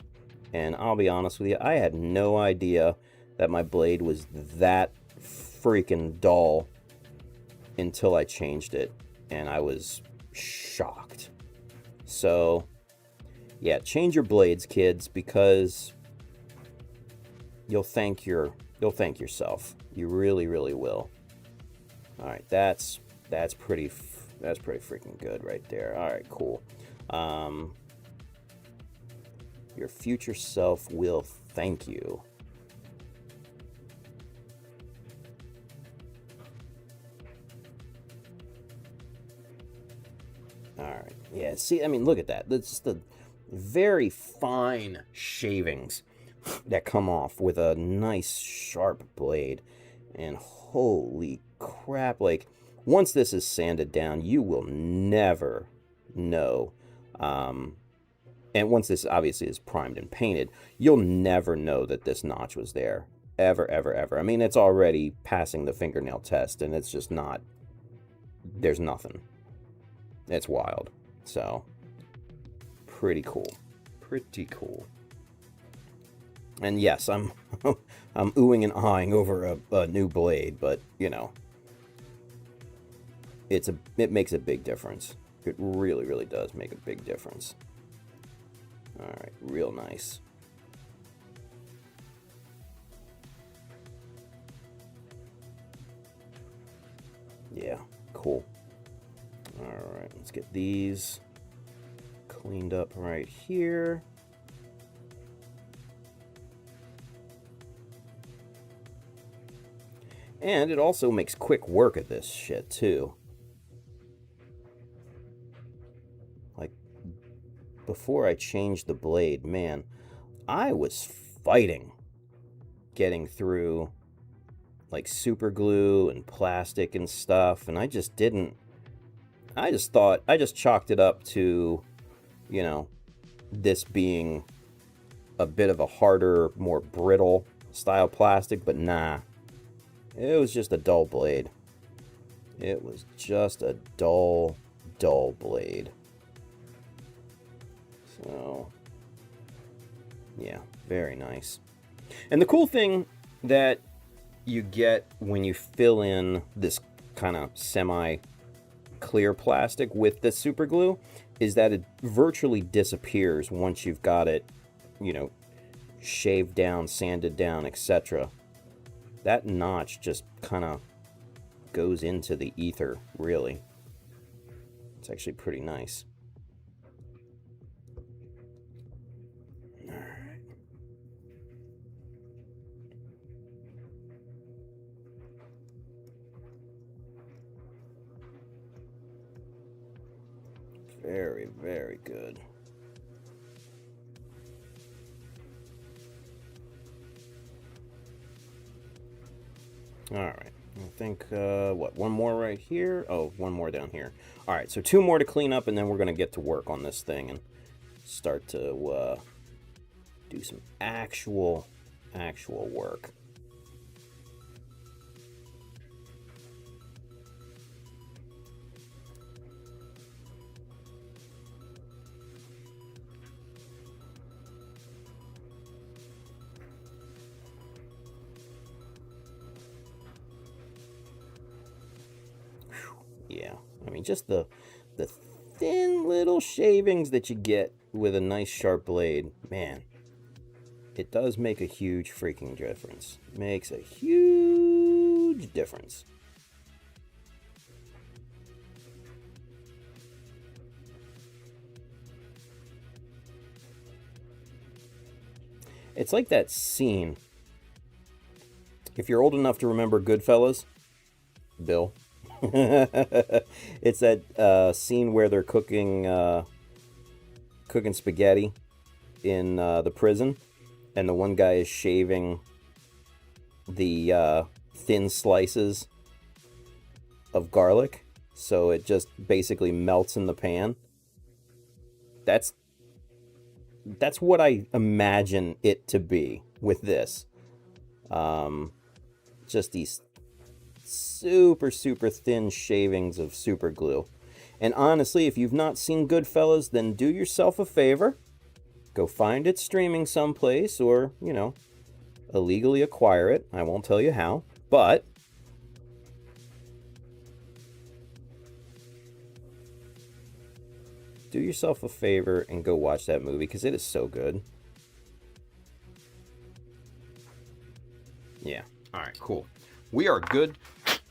and I'll be honest with you, I had no idea that my blade was that freaking dull until I changed it, and I was shocked. So yeah, change your blades, kids, because you'll thank yourself. You really will. All right, that's pretty freaking good right there. All right, cool. Your future self will thank you. All right. Yeah, see, I mean, look at that. That's just the very fine shavings that come off with a nice sharp blade. And holy crap, like, once this is sanded down, you will never know. And once this obviously is primed and painted, you'll never know that this notch was there. Ever. I mean, it's already passing the fingernail test, and it's just not... There's nothing. It's wild. So, pretty cool. Pretty cool. And yes, I'm I'm oohing and ahhing over a new blade, but you know, it makes a big difference. It really, really does make a big difference. All right, real nice. Yeah, cool. All right, let's get these cleaned up right here. And it also makes quick work of this shit, too. Like, before I changed the blade, man, I was fighting getting through, like, super glue and plastic and stuff, and I just didn't... I just chalked it up to, you know, this being a bit of a harder, more brittle style plastic, but nah. It was just a dull blade. It was just a dull blade. So, yeah, very nice. And the cool thing that you get when you fill in this kind of semi-clear plastic with the super glue is that it virtually disappears once you've got it, you know, shaved down, sanded down, etc. That notch just kind of goes into the ether, really. It's actually pretty nice. All right. Very, very good. All right, I think, what, one more right here? Oh, one more down here. All right, so two more to clean up, and then we're going to get to work on this thing and start to do some actual work. Yeah, I mean, just the thin little shavings that you get with a nice sharp blade, man, it does make a huge freaking difference. Makes a huge difference. It's like that scene. If you're old enough to remember Goodfellas, Bill. It's that scene where they're cooking spaghetti in the prison, and the one guy is shaving the thin slices of garlic, so it just basically melts in the pan. That's what I imagine it to be with this. Just these super thin shavings of super glue. And honestly, if you've not seen Goodfellas, then do yourself a favor. Go find it streaming someplace, or, you know, illegally acquire it. I won't tell you how, but do yourself a favor and go watch that movie, because it is so good. Yeah. All right, cool. We are good.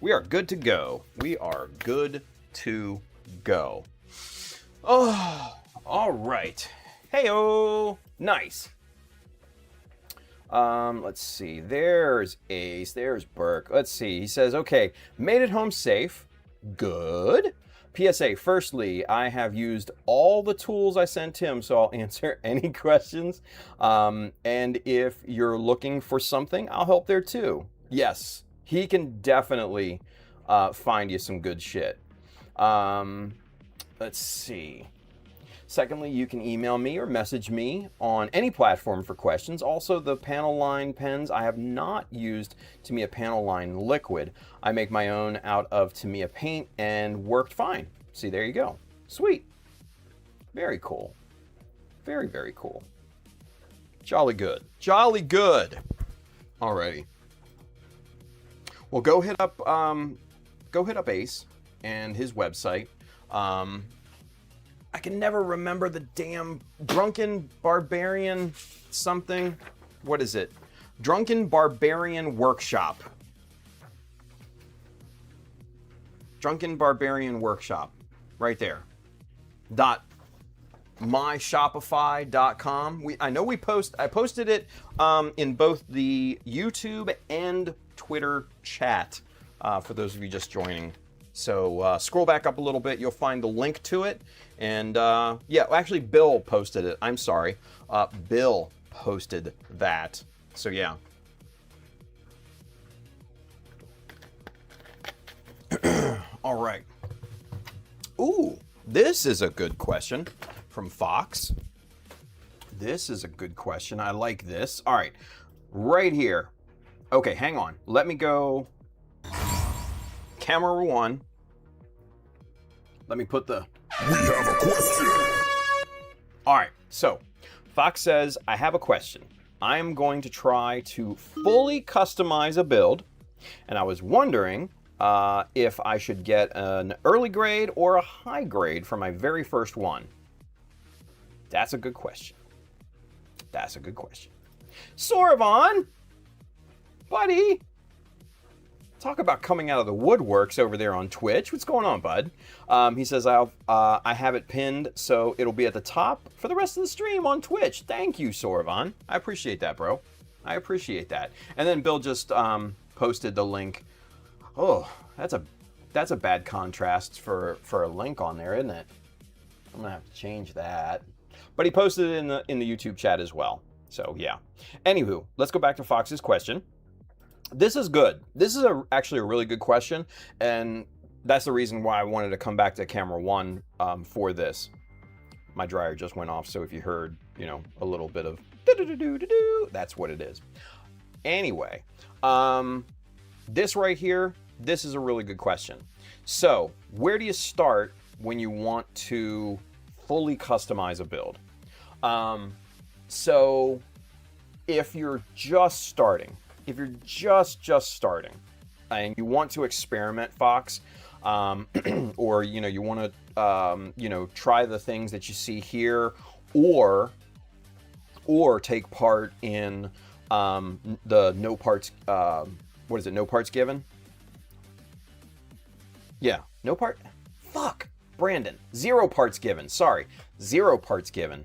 We are good to go. We are good to go. Oh, all right. Hey-oh. Nice. Let's see. There's Ace. There's Burke. Let's see. He says, okay, made it home safe. Good. PSA, firstly, I have used all the tools I sent him, so I'll answer any questions. And if you're looking for something, I'll help there too. Yes, he can definitely find you some good shit. Let's see. Secondly, you can email me or message me on any platform for questions. Also, the panel line pens, I have not used Tamiya panel line liquid. I make my own out of Tamiya paint and worked fine. See, there you go. Sweet. Very cool. Very, very cool. Jolly good. Jolly good. Alrighty. Well, go hit up Ace and his website. I can never remember the damn Drunken Barbarian something. What is it? Drunken Barbarian Workshop. Drunken Barbarian Workshop. Right there. myshopify.com. I posted it in both the YouTube and Twitter chat for those of you just joining. So scroll back up a little bit, you'll find the link to it. And yeah, actually Bill posted it. I'm sorry. Bill posted that. So yeah. All right. Ooh, this is a good question from Fox. This is a good question. I like this. All right. Right here. Okay, hang on. Let me go camera 1. Let me put the... We have a question. All right. So, Fox says, I have a question. I am going to try to fully customize a build, and I was wondering if I should get an early grade or a high grade for my very first one. That's a good question. That's a good question. Soravon, buddy, talk about coming out of the woodworks over there on Twitch. What's going on, bud? He says, I have it pinned, so it'll be at the top for the rest of the stream on Twitch. Thank you, Soravon. I appreciate that, bro. I appreciate that. And then Bill just posted the link. Oh, that's a bad contrast for a link on there, isn't it? I'm gonna have to change that. But he posted it in the YouTube chat as well. So yeah. Anywho, let's go back to Fox's question. This is good. This is actually a really good question, and that's the reason why I wanted to come back to camera 1 for this. My dryer just went off, so if you heard, a little bit of do-do-do-do-do-do, that's what it is. Anyway, this right here, this is a really good question. So, where do you start when you want to fully customize a build? So, if you're just starting, and you want to experiment, Fox, or you want to try the things that you see here, or take part in the no parts what is it, no parts given? Yeah, no part. Fuck, Brandon. 0 parts given. Sorry, 0 parts given.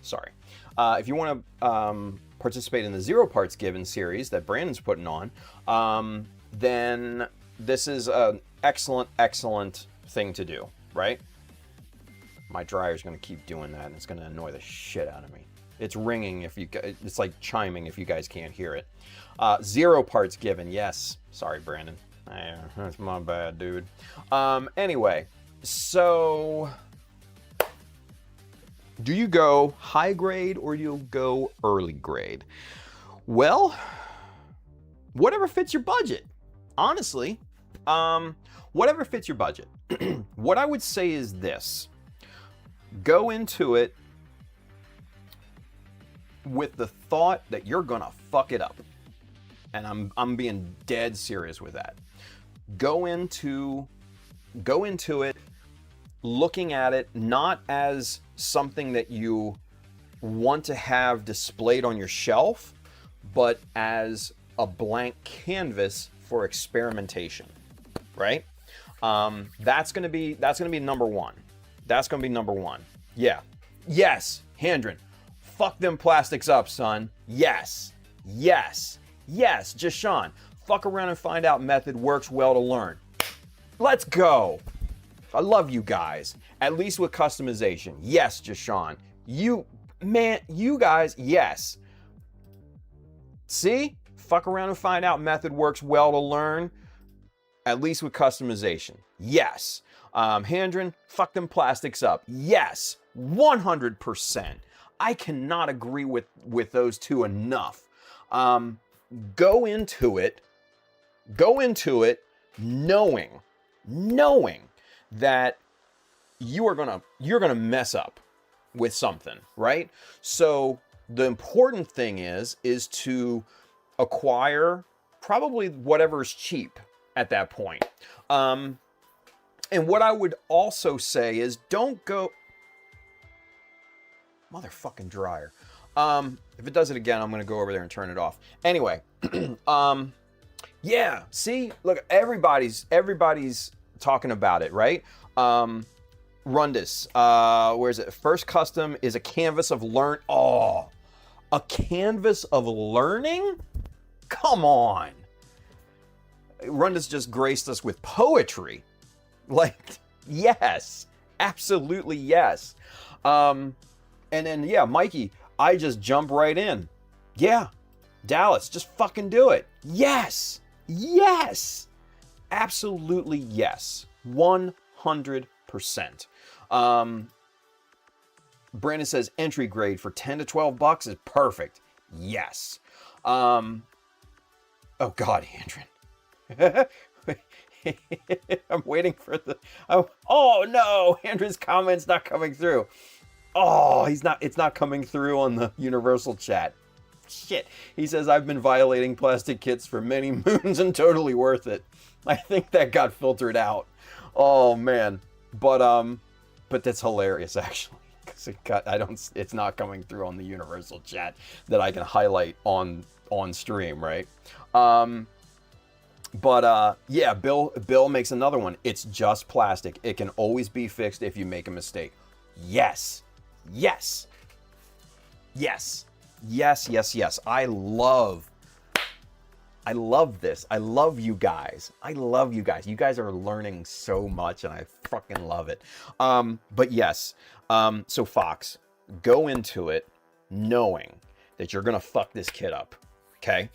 Sorry. If you want to participate in the 0 parts given series that Brandon's putting on, then this is an excellent thing to do, right? My dryer's going to keep doing that, and it's going to annoy the shit out of me. It's ringing it's like chiming if you guys can't hear it. 0 parts given, yes. Sorry, Brandon. That's my bad, dude. Anyway, so do you go high grade or do you go early grade? Well, whatever fits your budget. Honestly, whatever fits your budget. What I would say is this. Go into it with the thought that you're gonna fuck it up. And I'm being dead serious with that. Go into it looking at it not as something that you want to have displayed on your shelf, but as a blank canvas for experimentation, right? That's gonna be number one. That's gonna be number one. Yeah. Yes, Handren. Fuck them plastics up, son. Yes. Yes. Yes, Jashawn. Fuck around and find out method works well to learn. Let's go. I love you guys. At least with customization. Yes, Jashawn. You guys, yes. See? Fuck around and find out method works well to learn. At least with customization. Yes. Handren, fuck them plastics up. Yes. 100%. I cannot agree with those two enough. Go into it knowing that you're gonna mess up. with something, right? So the important thing is to acquire probably whatever's cheap at that point. And what I would also say is don't go... Motherfucking dryer. If it does it again, I'm going to go over there and turn it off. Anyway, yeah, see? Look, everybody's talking about it, right? Rundus, where is it? First custom is a canvas of a canvas of learning? Come on. Rundus just graced us with poetry. Like, yes, absolutely yes. And then, yeah, Mikey, I just jump right in. Yeah, Dallas, just fucking do it. Yes, yes, absolutely yes, 100%. Brandon says entry grade for 10 to 12 bucks is perfect. Yes. Oh God, Andrin. I'm waiting for the... Oh no, Andrew's comment's not coming through. Oh, it's not coming through on the universal chat. Shit. He says, I've been violating plastic kits for many moons and totally worth it. I think that got filtered out. Oh man. But that's hilarious actually. Because it's not coming through on the universal chat that I can highlight on stream, right? Yeah, Bill makes another one. It's just plastic. It can always be fixed if you make a mistake. Yes. Yes. Yes. Yes, yes, yes. I love this. I love you guys. I love you guys. You guys are learning so much and I fucking love it. But yes. So Fox, go into it knowing that you're going to fuck this kid up. Okay?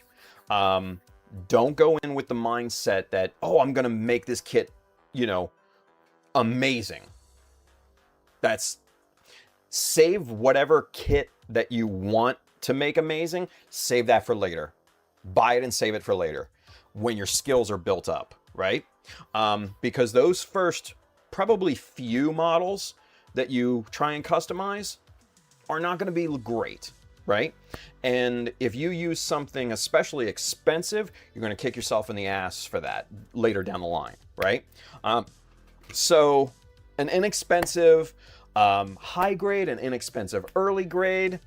Don't go in with the mindset that, oh, I'm going to make this kit, amazing. Save whatever kit that you want to make amazing, save that for later. Buy it and save it for later when your skills are built up, right? Because those first probably few models that you try and customize are not going to be great, right? And if you use something especially expensive, you're going to kick yourself in the ass for that later down the line, right? So an inexpensive high grade and inexpensive early grade,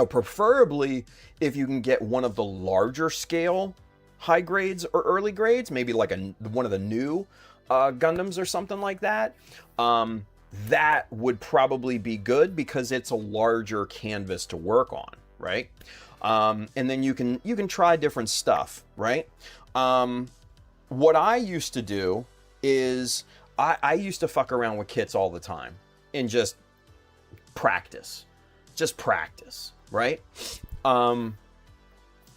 preferably if you can get one of the larger scale high grades or early grades, maybe like one of the new Gundams or something like that. That would probably be good because it's a larger canvas to work on, right? And then you can try different stuff, right? What I used to do is I used to fuck around with kits all the time and just practice, right? And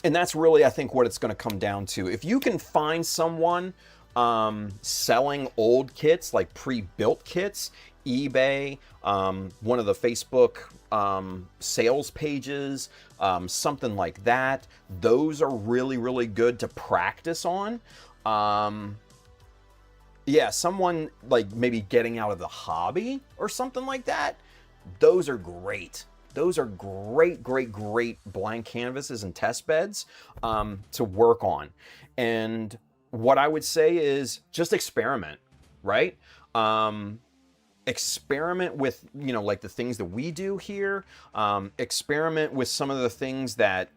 that's really, I think, what it's going to come down to. If you can find someone selling old kits, like pre-built kits, eBay, one of the Facebook sales pages, something like that, those are really, really good to practice on. Yeah, someone like maybe getting out of the hobby or something like that, those are great. Those are great blank canvases and test beds to work on. And what I would say is just experiment, right? Experiment with, like the things that we do here. Experiment with some of the things that,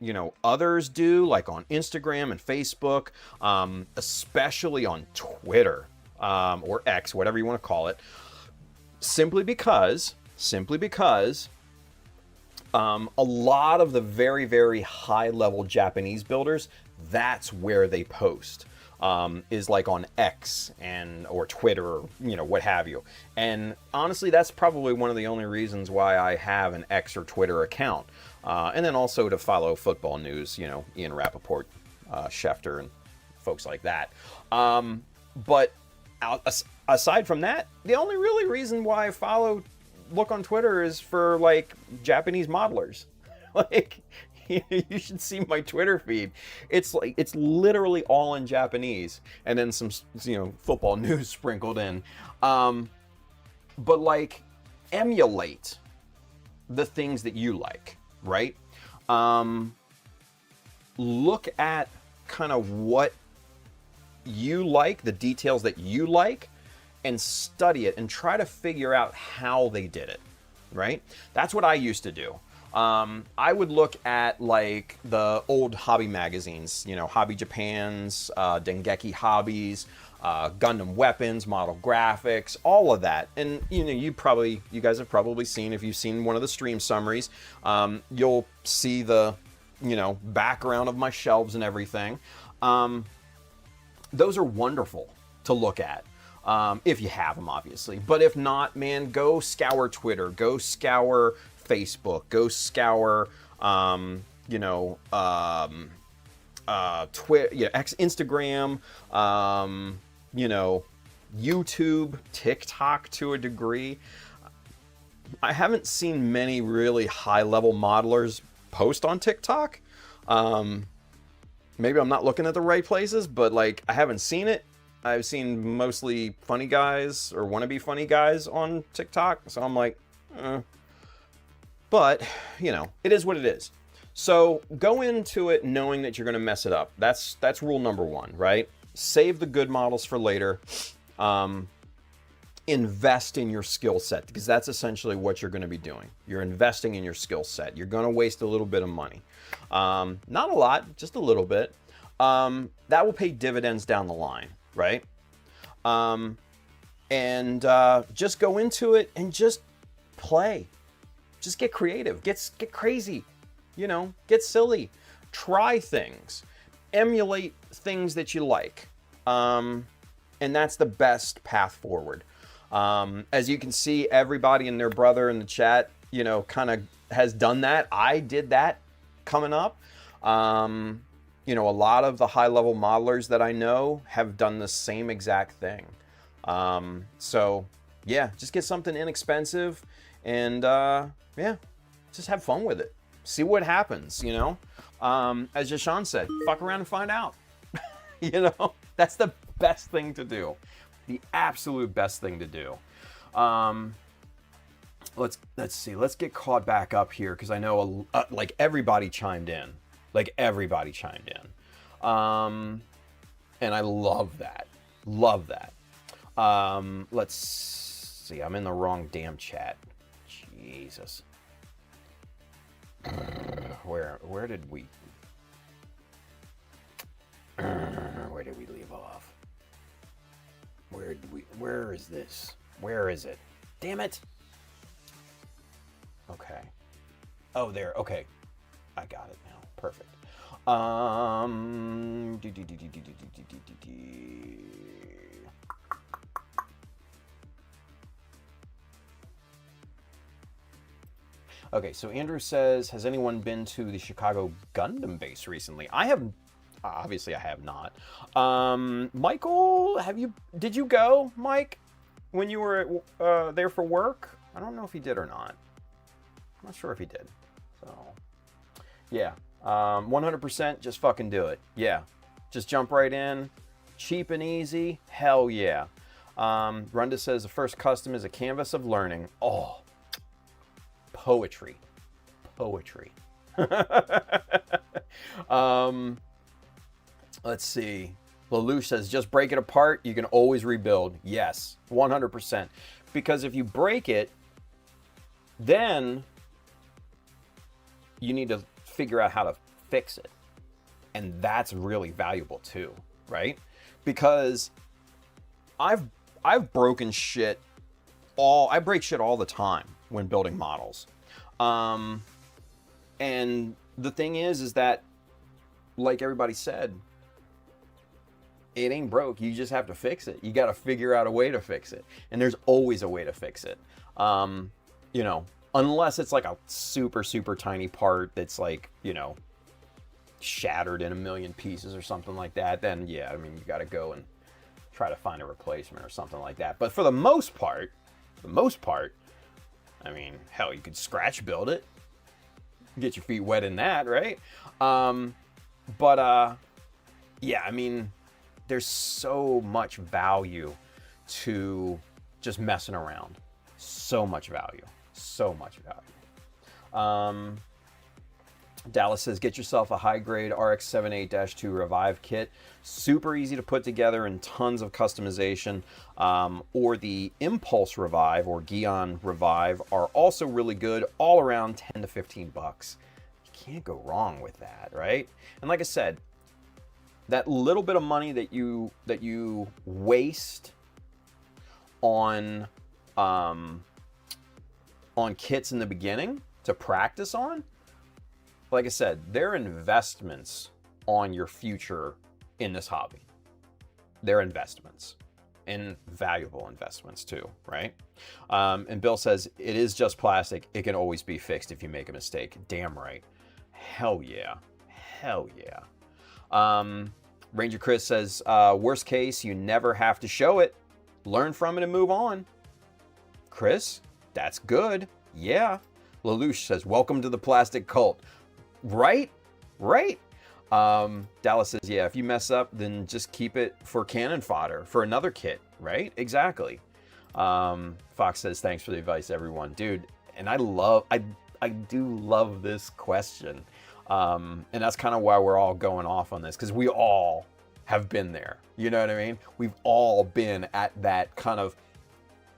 others do, like on Instagram and Facebook, especially on Twitter, or X, whatever you want to call it. Simply because a lot of the very, very high level Japanese builders, that's where they post. Is like on X or Twitter, or, what have you. And honestly, that's probably one of the only reasons why I have an X or Twitter account. And then also to follow football news, Ian Rappaport, Schefter, and folks like that. But aside from that, the only really reason why I look on Twitter is for like Japanese modelers. Like, you should see my Twitter feed. It's literally all in Japanese, and then some football news sprinkled in. But like, emulate the things that you like, right? Look at kind of what you like, the details that you like, and study it and try to figure out how they did it, right? That's what I used to do. I would look at like the old hobby magazines, you know, Hobby Japan's, Dengeki Hobbies, Gundam Weapons, Model Graphics, all of that. And you know, you guys have probably seen, if you've seen one of the stream summaries, you'll see the, you know, background of my shelves and everything. Those are wonderful to look at. If you have them, obviously. But if not, man, go scour Twitter, go scour Facebook, go scour, Instagram, you know, YouTube, TikTok to a degree. I haven't seen many really high-level modelers post on TikTok. Maybe I'm not looking at the right places, but like I haven't seen it. I've seen mostly funny guys or wannabe funny guys on TikTok, so I'm like, But, you know, it is what it is. So go into it knowing that you're going to mess it up. That's rule number one, right? Save the good models for later. Invest in your skill set, because that's essentially what you're going to be doing. You're investing in your skill set. You're going to waste a little bit of money. Not a lot, just a little bit. That will pay dividends down the line, right? Just go into it and just play. Just get creative, get crazy, you know, get silly, try things, emulate things that you like. And that's the best path forward. As you can see, everybody and their brother in the chat, you know, kind of has done that. I did that coming up. You know, a lot of the high-level modelers that I know have done the same exact thing. So, yeah, just get something inexpensive and, yeah, just have fun with it. See what happens, you know? As Jashan said, fuck around and find out. You know, that's the best thing to do. The absolute best thing to do. Let's see. Let's get caught back up here because I know like everybody chimed in. Like everybody chimed in. And I love that. Love that. Let's see. I'm in the wrong damn chat. Jesus. Where did we leave off? Where is this? Where is it? Damn it. Okay. Oh, there. Okay. I got it now. Perfect. Okay, so Andrew says, has anyone been to the Chicago Gundam base recently? I have, obviously I have not. Michael, did you go, Mike, when you were there for work? I don't know if he did or not. I'm not sure if he did. So, yeah, 100% just fucking do it. Yeah, just jump right in. Cheap and easy, hell yeah. Runda says, the first custom is a canvas of learning. Oh, poetry. Let's see. Lelouch says, just break it apart. You can always rebuild. Yes, 100%. Because if you break it, then you need to figure out how to fix it. And that's really valuable too, right? Because I've broken shit I break shit all the time when building models. And the thing is that, like everybody said, it ain't broke. You just have to fix it. You got to figure out a way to fix it. And there's always a way to fix it. You know, unless it's like a super, super tiny part that's like, you know, shattered in a million pieces or something like that, then yeah, I mean, you got to go and try to find a replacement or something like that. But for the most part, I mean, hell, you could scratch build it. Get your feet wet in that, right? Yeah, I mean, there's so much value to just messing around. So much value. Dallas says, get yourself a high-grade RX-78-2 Revive kit. Super easy to put together and tons of customization. Or the Impulse Revive or Gion Revive are also really good, all around 10 to 15 bucks. You can't go wrong with that, right? And like I said, that little bit of money that you waste on kits in the beginning to practice on, like I said, they're investments on your future in this hobby. They're investments, and valuable investments too, right? And Bill says, it is just plastic. It can always be fixed if you make a mistake. Damn right. Hell yeah. Hell yeah. Ranger Chris says, worst case, you never have to show it. Learn from it and move on. Chris, that's good. Yeah. Lelouch says, welcome to the plastic cult. Right? Right? Dallas says, yeah, if you mess up, then just keep it for cannon fodder for another kit, right? Exactly. Fox says, thanks for the advice, everyone. Dude, and I do love this question. And that's kind of why we're all going off on this, because we all have been there. You know what I mean? We've all been at that kind of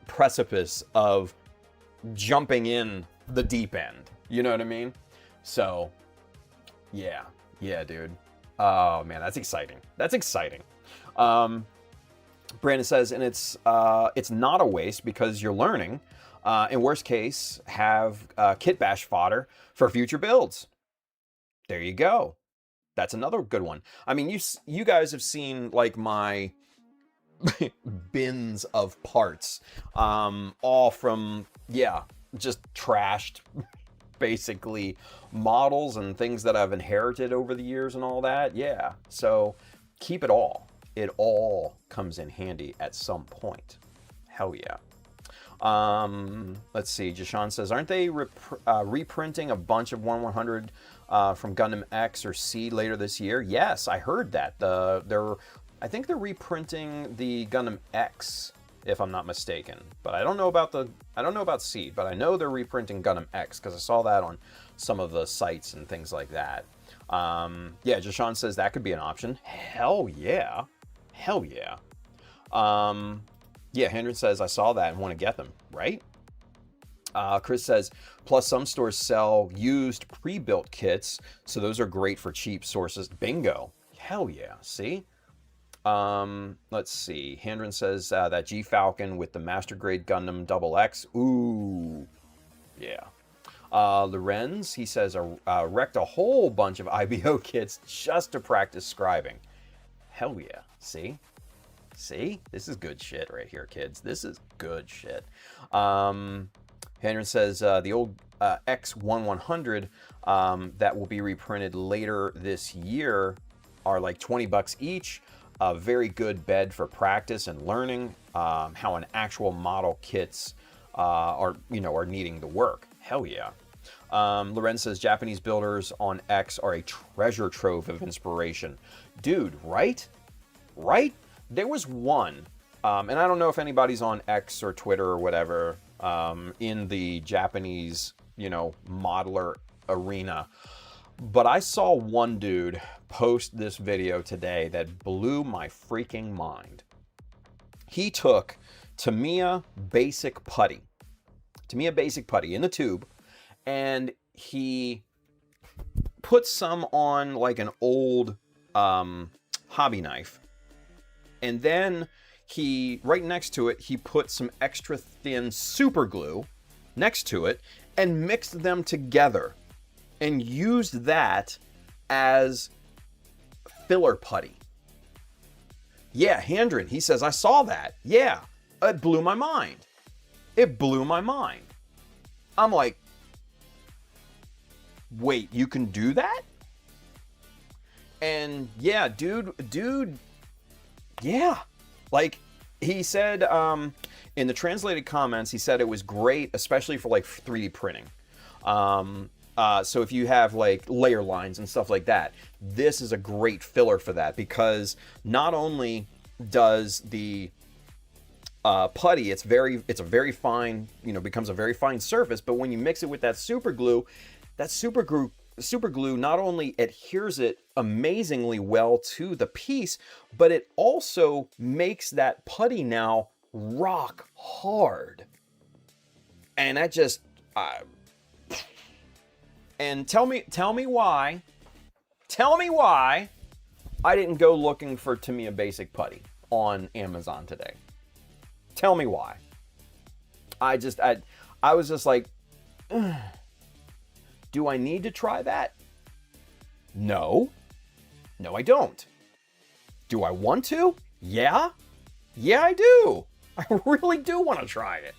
precipice of jumping in the deep end. You know what I mean? So, yeah, dude. Oh man, that's exciting. That's exciting. Brandon says, and it's not a waste because you're learning. In worst case, have kit bash fodder for future builds. There you go. That's another good one. I mean, you guys have seen like my bins of parts, all from, yeah, just trashed basically models and things that I've inherited over the years and all that. Yeah, so keep it all. It all comes in handy at some point. Hell yeah. Let's see. Jashawn says, aren't they reprinting a bunch of 1/100 from Gundam X or C later this year? Yes, I heard that. I think they're reprinting the Gundam X, if I'm not mistaken. But I don't know about C, but I know they're reprinting Gundam X because I saw that on some of the sites and things like that. Yeah, Jashawn says that could be an option. Hell yeah. Hell yeah. Yeah, Hendren says, I saw that and want to get them, right? Chris says, plus some stores sell used pre-built kits, so those are great for cheap sources. Bingo. Hell yeah. See? Let's see. Hendren says that G Falcon with the Master Grade Gundam XX. Ooh. Yeah. Lorenz, he says, wrecked a whole bunch of IBO kits just to practice scribing. Hell yeah. See? See? This is good shit right here, kids. This is good shit. Henry says the old X1100 that will be reprinted later this year are like 20 bucks each. A very good bed for practice and learning how an actual model kits are needing the work. Hell yeah. Lorenz says Japanese builders on X are a treasure trove of inspiration. Dude, right? Right? There was one, and I don't know if anybody's on X or Twitter or whatever, in the Japanese, modeler arena, but I saw one dude post this video today that blew my freaking mind. He took Tamiya Basic Putty in the tube, and he put some on like an old hobby knife. And then right next to it, he put some extra thin super glue next to it and mixed them together and used that as filler putty. Yeah, Handren, he says, I saw that. Yeah, it blew my mind. It blew my mind. I'm like, wait, you can do that? And yeah, dude, yeah, like he said in the translated comments, he said it was great, especially for like 3D printing. So if you have like layer lines and stuff like that, this is a great filler for that, because not only does the putty, it's a very fine, becomes a very fine surface. But when you mix it with that super glue not only adheres it amazingly well to the piece, but it also makes that putty now rock hard. And that just, and tell me why I didn't go looking for Tamiya Basic Putty on Amazon today. Tell me why. I was just like, ugh. Do I need to try that? No. No, I don't. Do I want to? Yeah. Yeah, I do. I really do want to try it.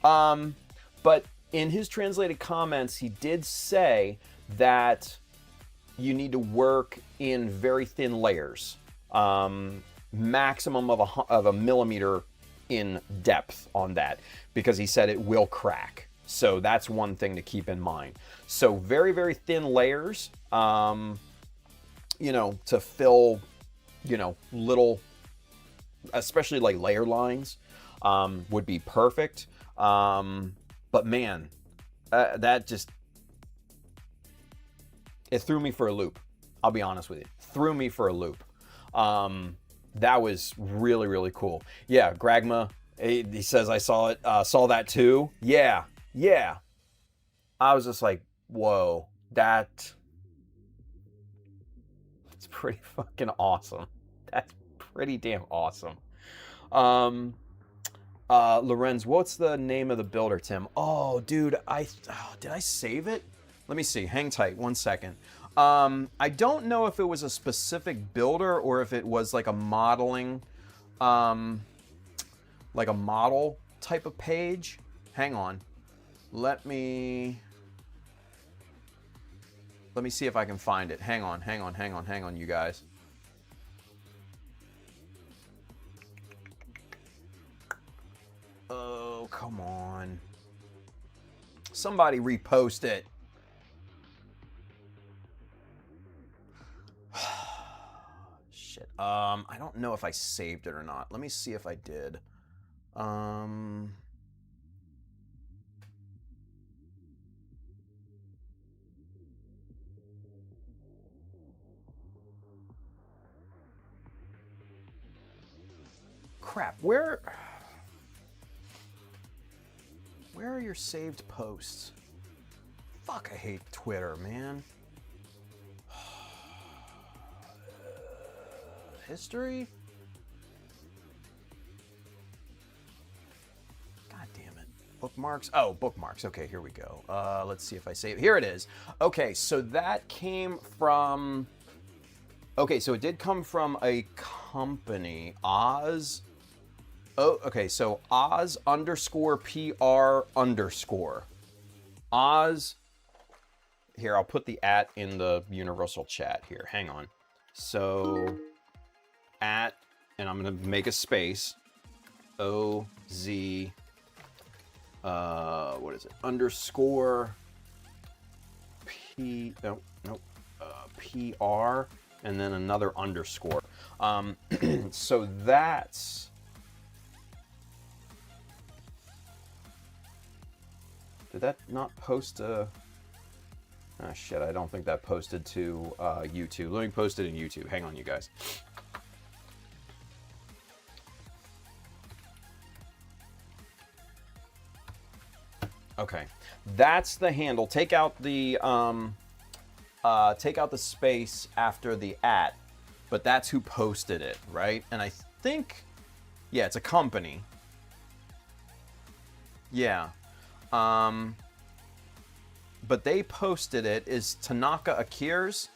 But in his translated comments, he did say that you need to work in very thin layers, maximum of a millimeter in depth on that, because he said it will crack. So that's one thing to keep in mind. So very, very thin layers, to fill, little, especially like layer lines, would be perfect. But man, that just, it threw me for a loop. I'll be honest with you. Threw me for a loop. That was really, really cool. Yeah, Gragma, he says, I saw it, saw that too. Yeah. I was just like, whoa, it's pretty fucking awesome. That's pretty damn awesome. Lorenz, what's the name of the builder, Tim? Oh, dude, did I save it? Let me see. Hang tight 1 second. I don't know if it was a specific builder or if it was like a modeling, like a model type of page. Hang on. Let me see if I can find it. Hang on, you guys. Oh, come on. Somebody repost it. Shit. I don't know if I saved it or not. Let me see if I did. Crap, where are your saved posts? Fuck, I hate Twitter, man. History? God damn it. Bookmarks? Oh, bookmarks. Okay, here we go. Let's see if I save. Here it is. Okay, so that came from... Okay, so it did come from a company, Oz. Oh, okay, so Oz_PR_. Oz. Here, I'll put the @ in the universal chat here. Hang on. So, @ and I'm going to make a space. OZ, what is it? _ P, no, PR, and then another underscore. So that's... Did that not post a... Ah, shit, I don't think that posted to YouTube. Let me post it in YouTube. Hang on, you guys. Okay, that's the handle. Take out the space after the @, but that's who posted it, right? And I think, yeah, it's a company. Yeah. But they posted it. Is Tanaka Akir's?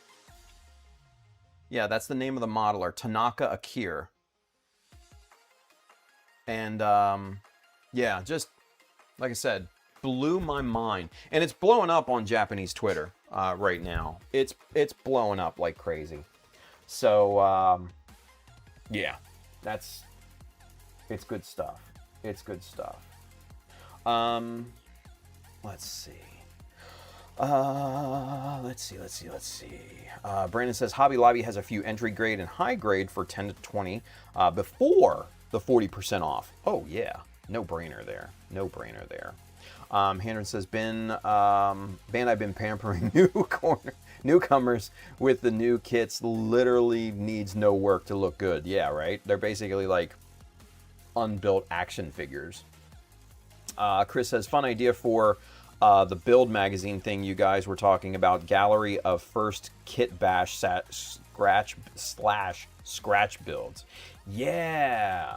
Yeah, that's the name of the modeler, Tanaka Akir. And yeah, just like I said, blew my mind. And it's blowing up on Japanese Twitter right now. It's blowing up like crazy. So yeah, it's good stuff. It's good stuff. Let's see. Let's see. Brandon says Hobby Lobby has a few entry grade and high grade for 10 to 20 before the 40% off. Oh yeah, no brainer there. No brainer there. Handren says, band I've been pampering newcomers with the new kits, literally needs no work to look good. Yeah, right? They're basically like unbuilt action figures. Chris says, fun idea for the build magazine thing you guys were talking about. Gallery of first kit bash scratch builds. Yeah.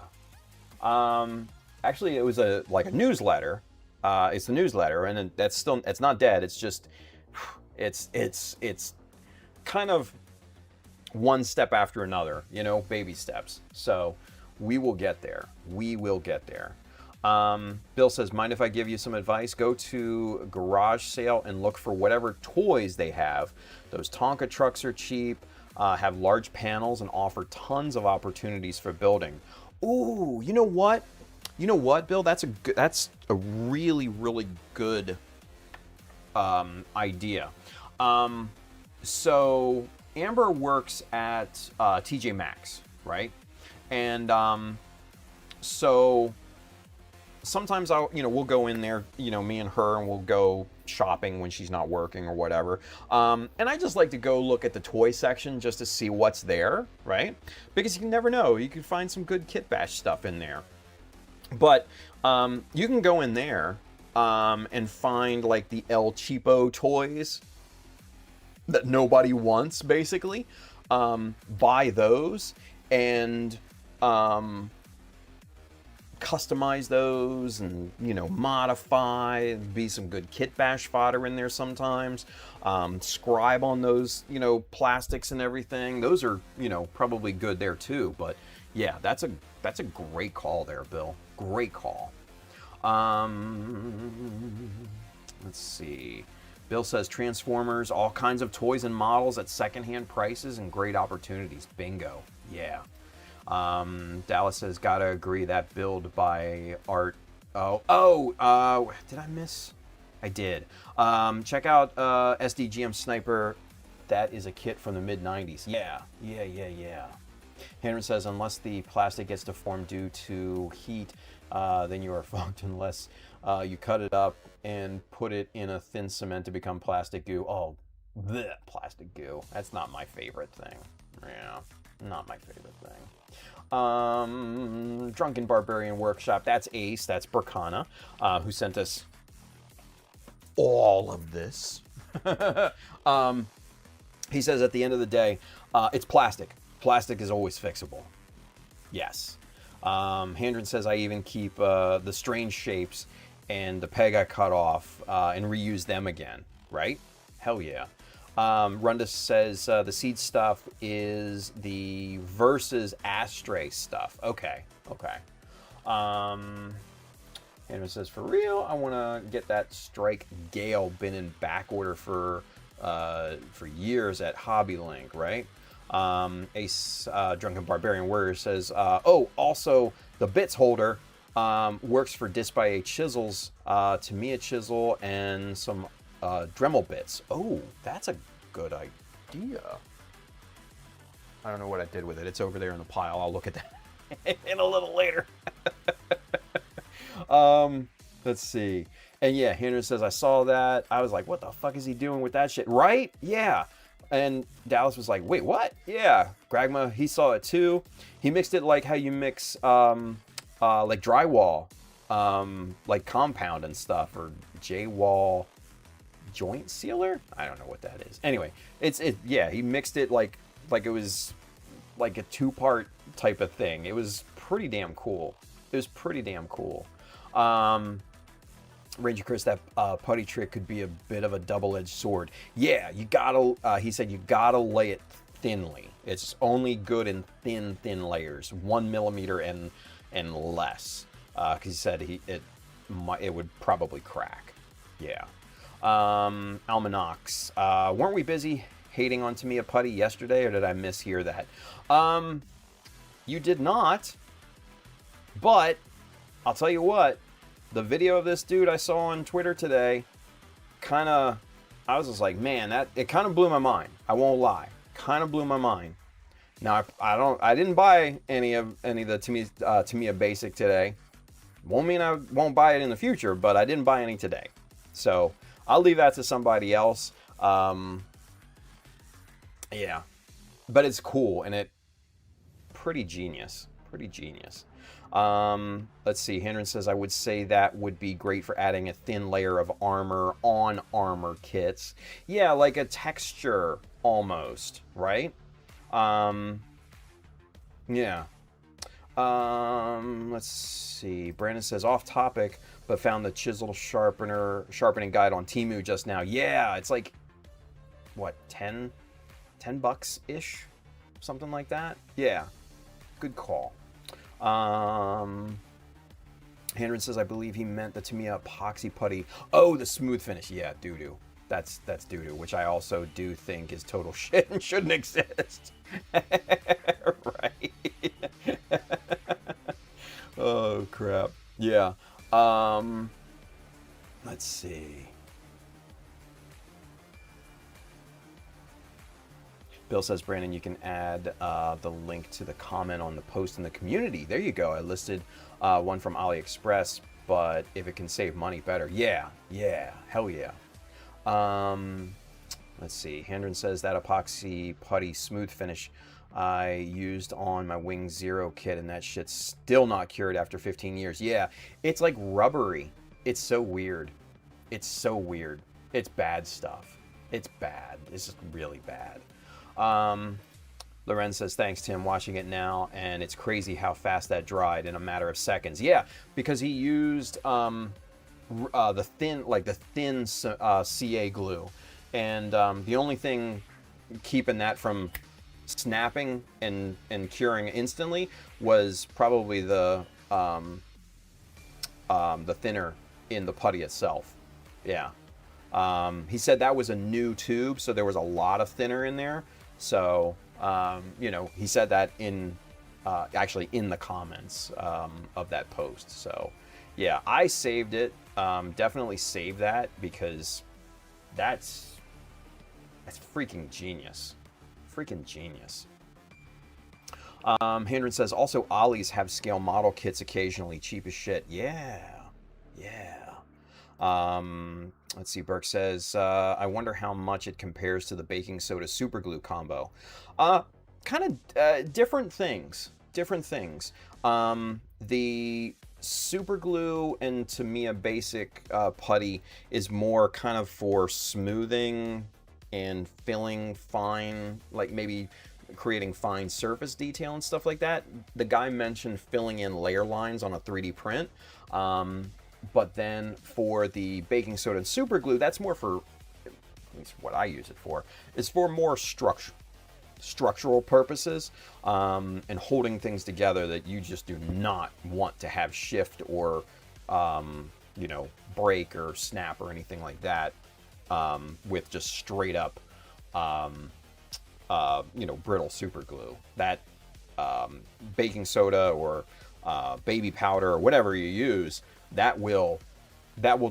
Actually, it was like a newsletter. It's the newsletter, and it's not dead. It's just it's kind of one step after another, you know, baby steps. So we will get there. We will get there. Bill says, mind if I give you some advice? Go to garage sale and look for whatever toys they have. Those Tonka trucks are cheap, have large panels, and offer tons of opportunities for building. Ooh, you know what? You know what, Bill? That's a really, really good idea. So Amber works at TJ Maxx, right? And so sometimes we'll go in there, me and her, and we'll go shopping when she's not working or whatever. And I just like to go look at the toy section just to see what's there, right? Because you never know. You could find some good kit bash stuff in there. But you can go in there and find like the El Cheapo toys that nobody wants, basically. Buy those and customize those and, modify, be some good kit bash fodder in there sometimes. Scribe on those, plastics and everything. Those are, probably good there too. But yeah, that's a great call there, Bill. Great call. Let's see. Bill says Transformers, all kinds of toys and models at secondhand prices and great opportunities. Bingo. Yeah. Dallas says, gotta agree, that build by Art. Did I miss? I did. Check out SDGM Sniper. That is a kit from the mid-90s. Yeah. Henry says, unless the plastic gets deformed due to heat, then you are fucked unless you cut it up and put it in a thin cement to become plastic goo. Oh, bleh, plastic goo. That's not my favorite thing. Yeah, not my favorite thing. Drunken Barbarian Workshop. That's Ace. That's Burkana, who sent us all of this. He says at the end of the day, it's plastic. Plastic is always fixable. Yes. Handren says, I even keep the strange shapes and the peg I cut off and reuse them again. Right? Hell yeah. Runda says the seed stuff is the versus Astray stuff. Okay. Handren says, for real, I want to get that Strike Gale been in back order for years at Hobby Link, right? Ace Drunken Barbarian Warrior says, also the bits holder works for Disc by 8 chisels, Tamiya chisel, and some Dremel bits. Oh, that's a good idea. I don't know what I did with it. It's over there in the pile. I'll look at that in a little later. Let's see. And yeah, Henry says, I saw that. I was like, what the fuck is he doing with that shit? Right? Yeah. And Dallas was like, wait, what? Yeah. Gragma, he saw it too. He mixed it like how you mix like drywall, like compound and stuff, or J-wall joint sealer? I don't know what that is. Anyway, he mixed it like it was like a two-part type of thing. It was pretty damn cool. Ranger Chris, that putty trick could be a bit of a double-edged sword. Yeah, you gotta, he said, you gotta lay it thinly. It's only good in thin layers, 1 millimeter and less. Because he said it would probably crack. Yeah. Almanacs. Weren't we busy hating on Tamiya putty yesterday, or did I mishear that? You did not. But I'll tell you what. The video of this dude I saw on Twitter today, I was just like, man, it kind of blew my mind. I won't lie. Kind of blew my mind. Now I didn't buy any of the Tamiya Basic today. Won't mean I won't buy it in the future, but I didn't buy any today. So I'll leave that to somebody else. Yeah, but it's cool and it pretty genius. Pretty genius. Let's see. Hendren says, I would say that would be great for adding a thin layer of armor on armor kits. Yeah, like a texture almost, right? Yeah. Let's see. Brandon says, off topic, but found the chisel sharpening guide on Temu just now. Yeah, it's like, what, 10 bucks ish? Something like that? Yeah. Good call. Hendren says, I believe he meant the Tamiya epoxy putty. Oh, the smooth finish. Yeah, doo-doo. That's doo-doo, which I also do think is total shit and shouldn't exist. Right. Oh, crap. Yeah. Let's see. Bill says, Brandon, you can add the link to the comment on the post in the community. There you go. I listed one from AliExpress, but if it can save money, better. Yeah, hell yeah. Let's see. Hendren says that epoxy putty smooth finish I used on my Wing Zero kit, and that shit's still not cured after 15 years. Yeah, it's like rubbery. It's so weird. It's so weird. It's bad stuff. It's bad. It's just really bad. Loren says, thanks, Tim. Watching it now, and it's crazy how fast that dried in a matter of seconds. Yeah, because he used the thin CA glue, and the only thing keeping that from snapping and curing instantly was probably the thinner in the putty itself. Yeah. He said that was a new tube, so there was a lot of thinner in there. So, he said that actually in the comments of that post. So, yeah, I saved it. Definitely save that because that's freaking genius. Freaking genius. Hendren says, also, Ollie's have scale model kits occasionally. Cheap as shit. Yeah. Let's see, Burke says, I wonder how much it compares to the baking soda super glue combo. Kind of different things. The super glue and Tamiya basic putty is more kind of for smoothing and filling fine, like maybe creating fine surface detail and stuff like that. The guy mentioned filling in layer lines on a 3D print. But then for the baking soda and super glue, that's more for, at least what I use it for, is for more structural purposes and holding things together that you just do not want to have shift or, break or snap or anything like that with just straight up, brittle super glue. That baking soda or baby powder or whatever you use, that will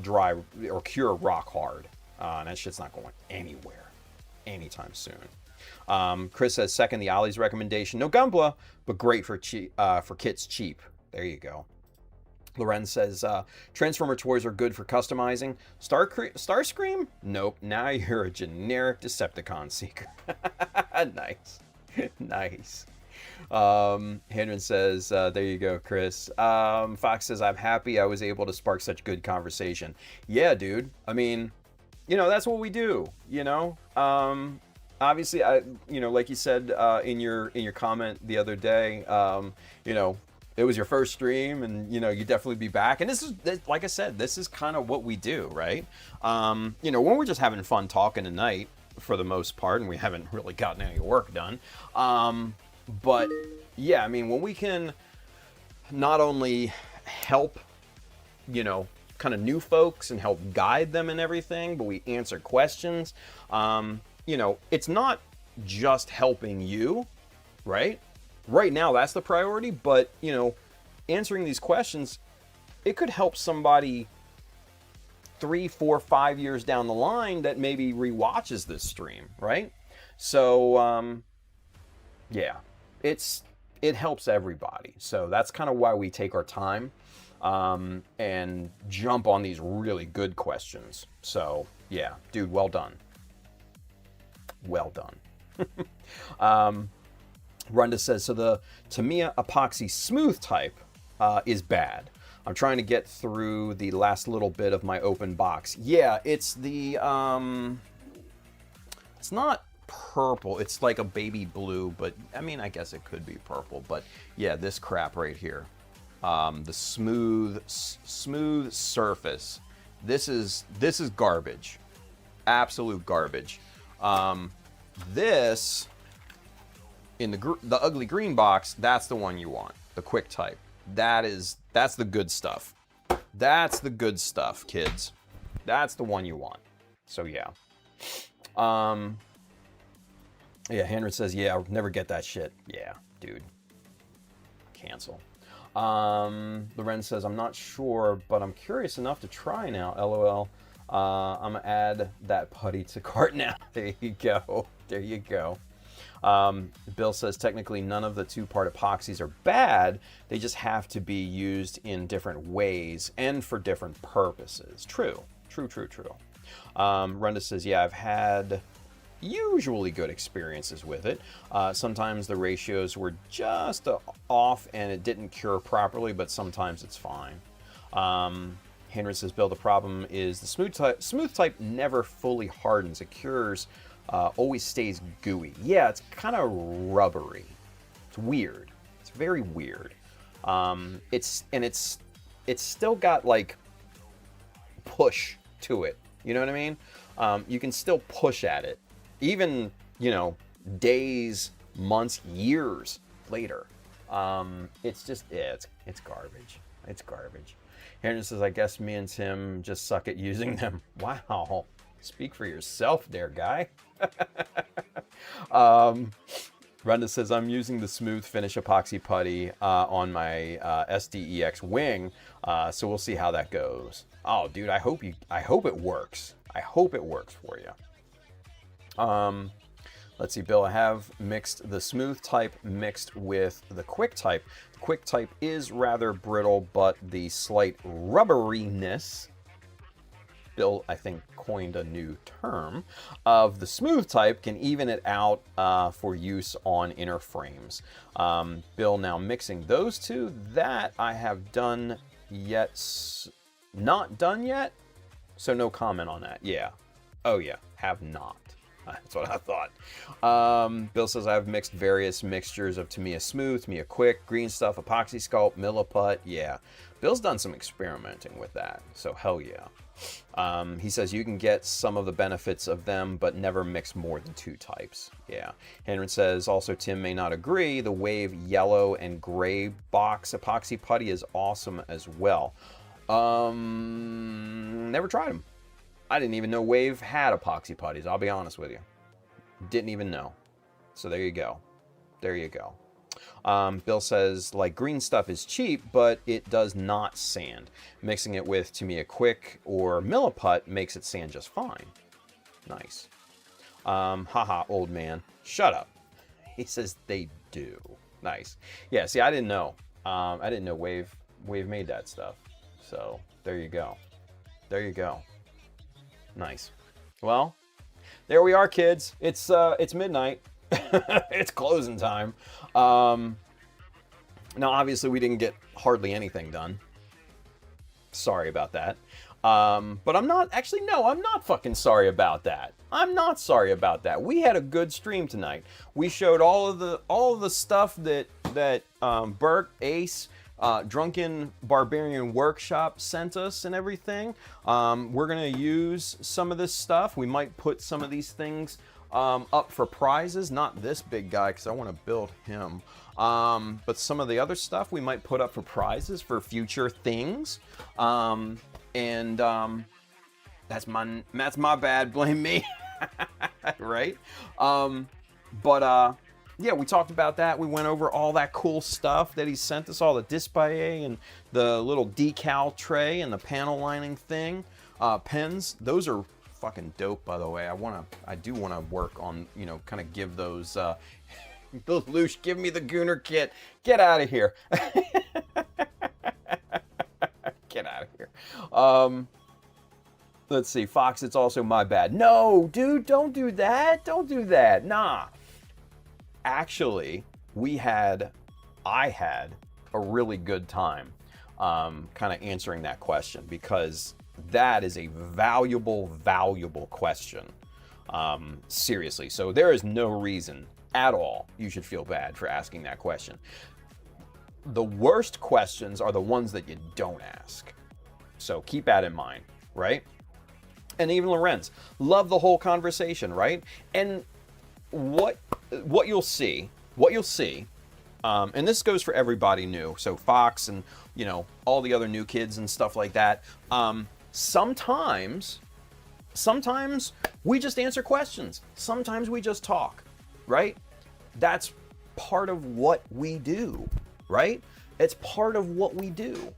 dry or cure rock hard. And that shit's not going anywhere anytime soon. Chris says, second the Ollie's recommendation. No Gunpla, but great for kits cheap. There you go. Loren says, Transformer toys are good for customizing. Starscream? Nope. Now you're a generic Decepticon seeker. Nice. Nice. Hendren says, there you go, Chris. Fox says, I'm happy I was able to spark such good conversation. Yeah, dude. I mean, that's what we do, obviously, like you said, in your comment the other day, it was your first stream and, you definitely be back. And this is, like I said, this is kind of what we do, right? When we're just having fun talking tonight for the most part, and we haven't really gotten any work done. But yeah, I mean, when we can not only help, kind of new folks and help guide them and everything, but we answer questions, it's not just helping you, right? Right now, that's the priority, but, answering these questions, it could help somebody 3, 4, 5 years down the line that maybe rewatches this stream, right? So, yeah. it helps everybody. So that's kind of why we take our time and jump on these really good questions. So yeah, dude, well done. Well done. Runda says, so the Tamiya epoxy smooth type is bad. I'm trying to get through the last little bit of my open box. Yeah, it's the, it's not purple. It's like a baby blue, but I mean, I guess it could be purple. But yeah, this crap right here, the smooth surface. This is garbage, absolute garbage. This in the ugly green box, that's the one you want, the quick type. That's the good stuff. That's the good stuff, kids. That's the one you want. So yeah. Yeah, Henry says, yeah, I'll never get that shit. Yeah, dude. Cancel. Loren says, I'm not sure, but I'm curious enough to try now. LOL. I'm gonna add that putty to cart now. There you go. There you go. Bill says, technically none of the two-part epoxies are bad. They just have to be used in different ways and for different purposes. True. True. Runda says, yeah, I've had usually good experiences with it. Sometimes the ratios were just off and it didn't cure properly, but sometimes it's fine. Henry says, Bill, the problem is the smooth type never fully hardens. It cures, always stays gooey. Yeah, it's kind of rubbery. It's weird. It's very weird. It's still got like push to it. You know what I mean? You can still push at it, even, you know, days, months, years later. It's just, yeah, it's garbage. It's garbage. Henry says, I guess me and Tim just suck at using them. Wow. Speak for yourself there, guy. Runda says, I'm using the smooth finish epoxy putty on my SDEX wing, so we'll see how that goes. Oh, dude, I hope it works. I hope it works for you. Let's see, Bill, I have mixed the smooth type mixed with the quick type. The quick type is rather brittle, but the slight rubberiness, Bill, I think, coined a new term, of the smooth type can even it out for use on inner frames. Bill, now mixing those two, that I have done yet, not done yet, so no comment on that. Yeah. Oh yeah, have not. That's what I thought. Bill says, I've mixed various mixtures of Tamiya Smooth, Tamiya Quick, Green Stuff, Epoxy Sculpt, Milliput. Yeah. Bill's done some experimenting with that, so hell yeah. He says you can get some of the benefits of them, but never mix more than two types. Yeah. Henry says, also Tim may not agree, the Wave yellow and gray box epoxy putty is awesome as well. Never tried them. I didn't even know Wave had epoxy putties, I'll be honest with you. Didn't even know. So there you go. There you go. Bill says, like, Green Stuff is cheap, but it does not sand. Mixing it with Tamiya Quick or Milliput makes it sand just fine. Nice. Haha, old man. Shut up. He says they do. Nice. Yeah, see, I didn't know. I didn't know Wave made that stuff. So there you go. There you go. Nice. Well, there we are, kids. It's midnight. It's closing time. Now, obviously, we didn't get hardly anything done. Sorry about that. But I'm not fucking sorry about that. I'm not sorry about that. We had a good stream tonight. We showed all of the stuff that Burke, Ace, Drunken Barbarian Workshop sent us and everything. We're gonna use some of this stuff. We might put some of these things up for prizes. Not this big guy, because I want to build him. But some of the other stuff we might put up for prizes for future things. That's my bad. Blame me. Right? Yeah, we talked about that. We went over all that cool stuff that he sent us, all the display and the little decal tray and the panel lining thing. Pens, those are fucking dope, by the way. I do want to work on, kind of give those Lelouch, give me the Gooner kit. Get out of here. Get out of here. Let's see. Fox, it's also my bad. No, dude, don't do that. Don't do that. Nah. Actually, I had a really good time kind of answering that question, because that is a valuable question. Seriously. So there is no reason at all you should feel bad for asking that question. The worst questions are the ones that you don't ask. So keep that in mind, right? And even Lorenz, love the whole conversation, right? And what you'll see, and this goes for everybody new, so Fox and, you know, all the other new kids and stuff like that, sometimes we just answer questions. Sometimes we just talk, right? That's part of what we do, right? It's part of what we do.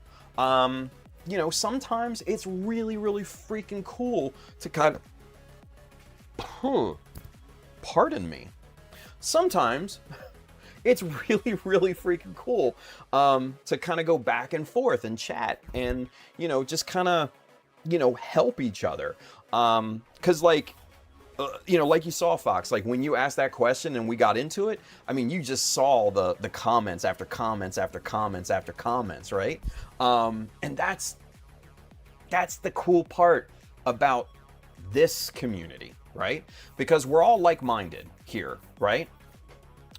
You know, sometimes it's really, really freaking cool to kind of, pardon me. Sometimes it's really, really freaking cool to kind of go back and forth and chat and, you know, just kind of, you know, help each other. Because like, you know, like you saw, Fox, like when you asked that question and we got into it, I mean, you just saw the comments after comments after comments after comments, right? And that's the cool part about this community, right? Because we're all like-minded here, right?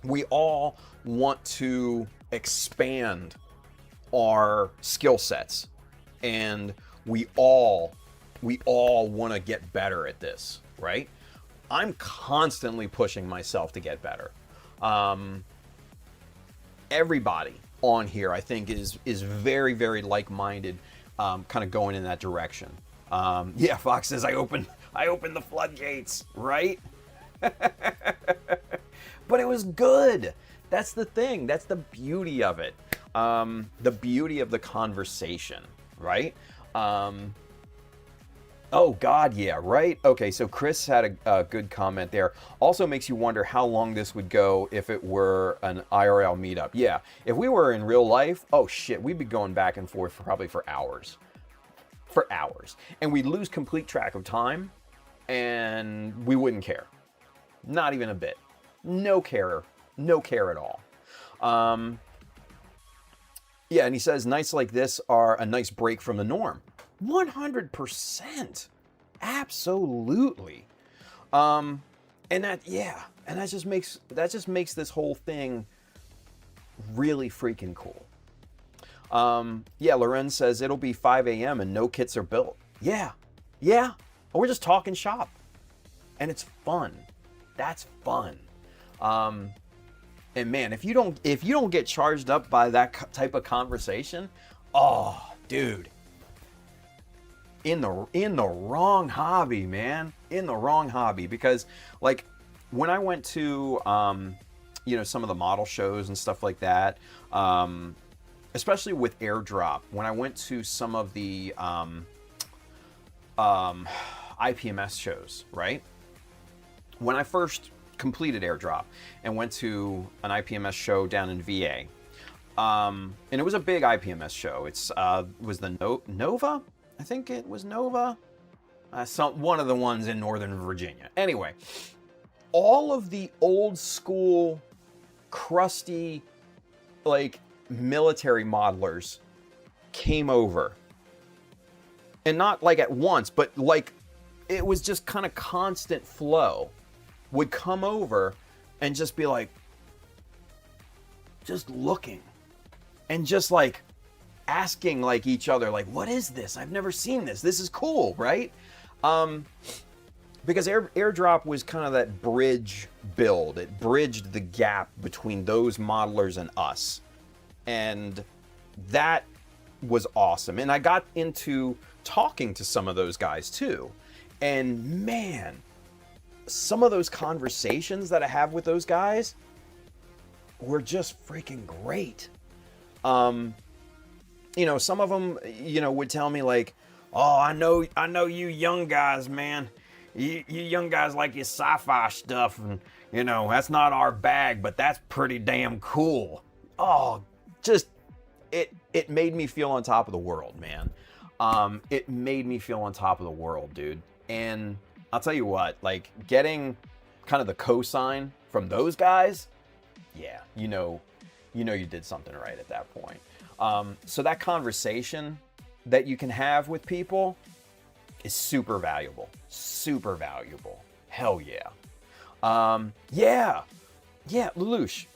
We all want to expand our skill sets, and we all want to get better at this, right? I'm constantly pushing myself to get better. Everybody on here, I think, is very, very like-minded, kind of going in that direction. Yeah, Fox says I opened the floodgates, right? But it was good. That's the thing. That's the beauty of it. The beauty of the conversation, right? Oh, God, yeah, right? Okay, so Chris had a good comment there. Also makes you wonder how long this would go if it were an IRL meetup. Yeah, if we were in real life, oh, shit, we'd be going back and forth probably for hours. For hours. And we'd lose complete track of time, and we wouldn't care. Not even a bit. No care at all. Yeah, and he says nights like this are a nice break from the norm. 100%. Absolutely. And that just makes this whole thing really freaking cool. Yeah, Loren says it'll be 5 a.m. and no kits are built. Yeah. We're just talking shop. And it's fun. That's fun. And man, if you don't get charged up by that type of conversation, oh, dude, in the wrong hobby, man, in the wrong hobby. Because like when I went to you know, some of the model shows and stuff like that, especially with Airdrop, when I went to some of the IPMS shows, right? When I first completed Airdrop and went to an IPMS show down in VA, and it was a big IPMS show. It's was the Nova? I think it was Nova. One of the ones in Northern Virginia. Anyway, all of the old school, crusty, like military modelers came over, and not like at once, but like it was just kind of constant flow. Would come over and just be like, just looking and just like asking like each other, like, what is this? I've never seen this. This is cool, right? Because Airdrop was kind of that bridge build. It bridged the gap between those modelers and us. And that was awesome. And I got into talking to some of those guys too. And man, some of those conversations that I have with those guys were just freaking great. You know, some of them, you know, would tell me like, oh, I know you young guys, man. you young guys like your sci-fi stuff, and you know that's not our bag, but that's pretty damn cool. Oh, just it made me feel on top of the world, man. It made me feel on top of the world, dude. And I'll tell you what, like getting kind of the cosign from those guys, yeah, you know you did something right at that point. So that conversation that you can have with people is super valuable. Super valuable. Hell yeah. Yeah, Lelouch.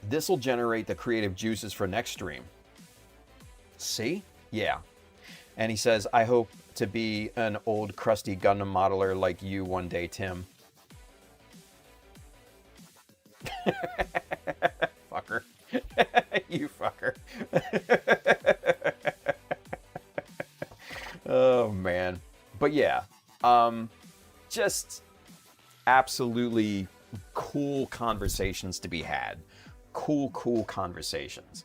This will generate the creative juices for next stream. See? Yeah. And he says, I hope to be an old crusty Gundam modeler like you one day, Tim. Fucker. You fucker. Oh, man. But yeah, just absolutely cool conversations to be had. Cool conversations.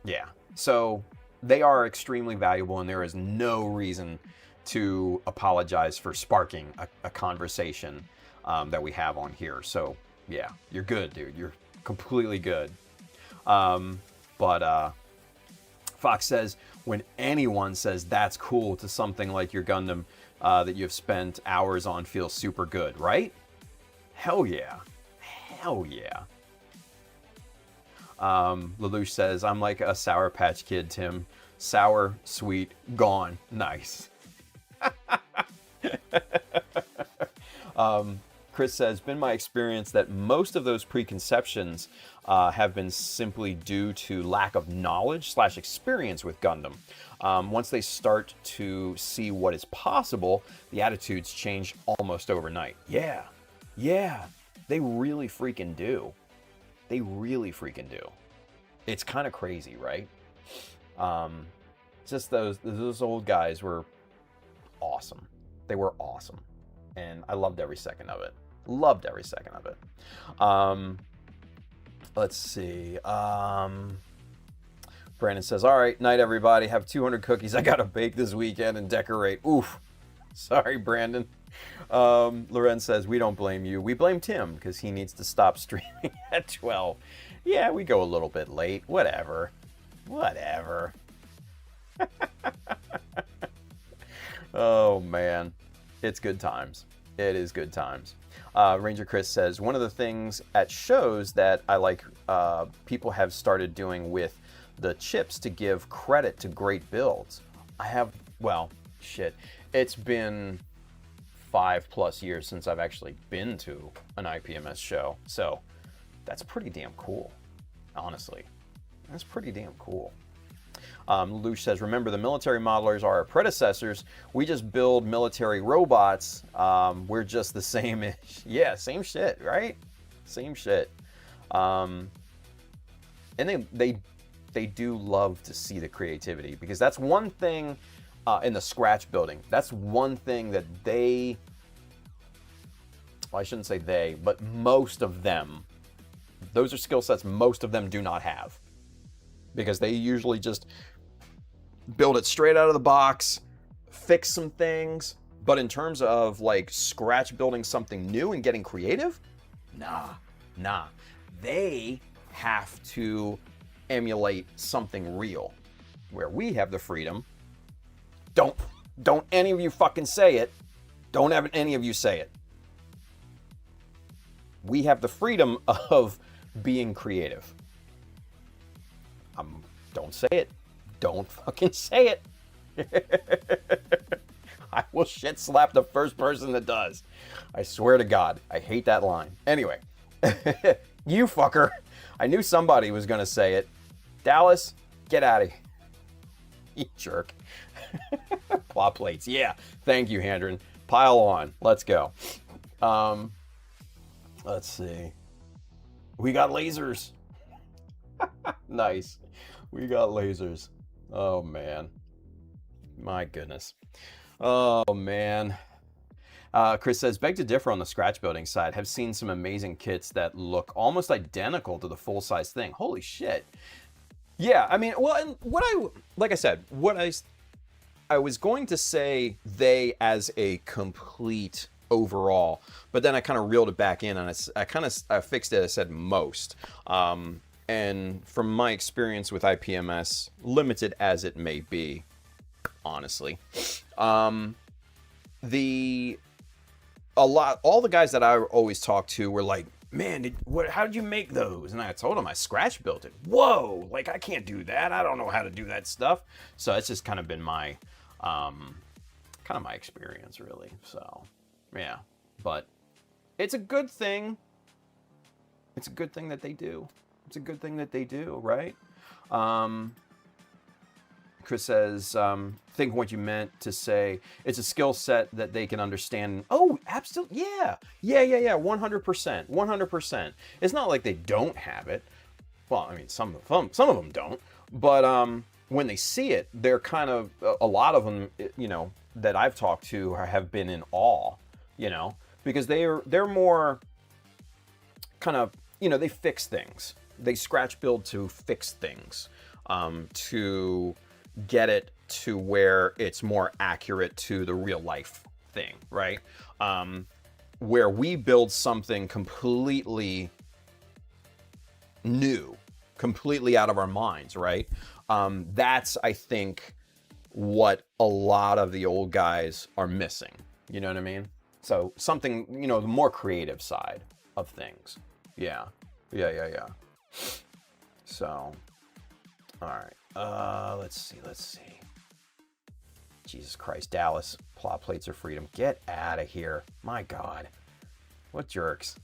Yeah. So they are extremely valuable, and there is no reason to apologize for sparking a conversation that we have on here. So yeah, you're good, dude. You're completely good. But Fox says, when anyone says that's cool to something like your Gundam that you've spent hours on feels super good, right? Hell yeah. Hell yeah. Lelouch says, I'm like a Sour Patch Kid, Tim. Sour, sweet, gone. Nice. Chris says, been my experience that most of those preconceptions have been simply due to lack of knowledge / experience with Gundam. Once they start to see what is possible, the attitudes change almost overnight. Yeah, they really freaking do. They really freaking do. It's kind of crazy, right? Just those old guys were awesome. They were awesome. And I loved every second of it. Loved every second of it. Let's see. Brandon says, all right, night everybody. Have 200 cookies I gotta bake this weekend and decorate. Oof. Sorry, Brandon. Lorenz says, we don't blame you. We blame Tim because he needs to stop streaming at 12. Yeah, we go a little bit late. Whatever. Oh, man. It's good times. It is good times. Ranger Chris says, one of the things at shows that I like people have started doing with the chips to give credit to great builds. It's been 5+ years since I've actually been to an IPMS show. So that's pretty damn cool, honestly. That's pretty damn cool. Lelouch says, remember, the military modelers are our predecessors. We just build military robots. We're just the same. Yeah, same shit, right? Same shit. And they do love to see the creativity, because that's one thing in the scratch building. That's one thing that they, well, I shouldn't say they, but most of them, those are skill sets most of them do not have, because they usually just build it straight out of the box, fix some things. But in terms of like scratch building something new and getting creative, nah. They have to emulate something real, where we have the freedom. Don't any of you fucking say it. Don't have any of you say it. We have the freedom of being creative. Don't say it. Don't fucking say it. I will shit slap the first person that does. I swear to God. I hate that line. Anyway. You fucker. I knew somebody was going to say it. Dallas, get out of here. You jerk. Plot plates. Yeah. Thank you, Handren. Pile on. Let's go. Let's see. We got lasers. Nice. We got lasers. Oh, man. My goodness. Oh, man. Chris says, beg to differ on the scratch building side. Have seen some amazing kits that look almost identical to the full-size thing. Holy shit. Yeah, I mean, well, and what I I was going to say they as a complete overall, but then I kind of reeled it back in and I fixed it. I said most. And from my experience with IPMS, limited as it may be, honestly, all the guys that I always talk to were like, man, how did you make those? And I told them I scratch built it. Whoa, like I can't do that. I don't know how to do that stuff. So it's just kind of been my experience, really. So yeah, but it's a good thing. It's a good thing that they do. It's a good thing that they do, right? Chris says, think what you meant to say. It's a skill set that they can understand. Oh, absolutely. Yeah. 100%. 100%. It's not like they don't have it. Well, I mean, some of them don't. But when they see it, they're kind of, a lot of them, you know, that I've talked to have been in awe, you know, because they're more kind of, you know, they fix things. They scratch build to fix things, to get it to where it's more accurate to the real life thing, right? Where we build something completely new, completely out of our minds, right? That's, I think, what a lot of the old guys are missing. You know what I mean? So something, you know, the more creative side of things. Yeah. So, all right. Let's see. Jesus Christ, Dallas. Plot plates are freedom. Get out of here. My God. What jerks.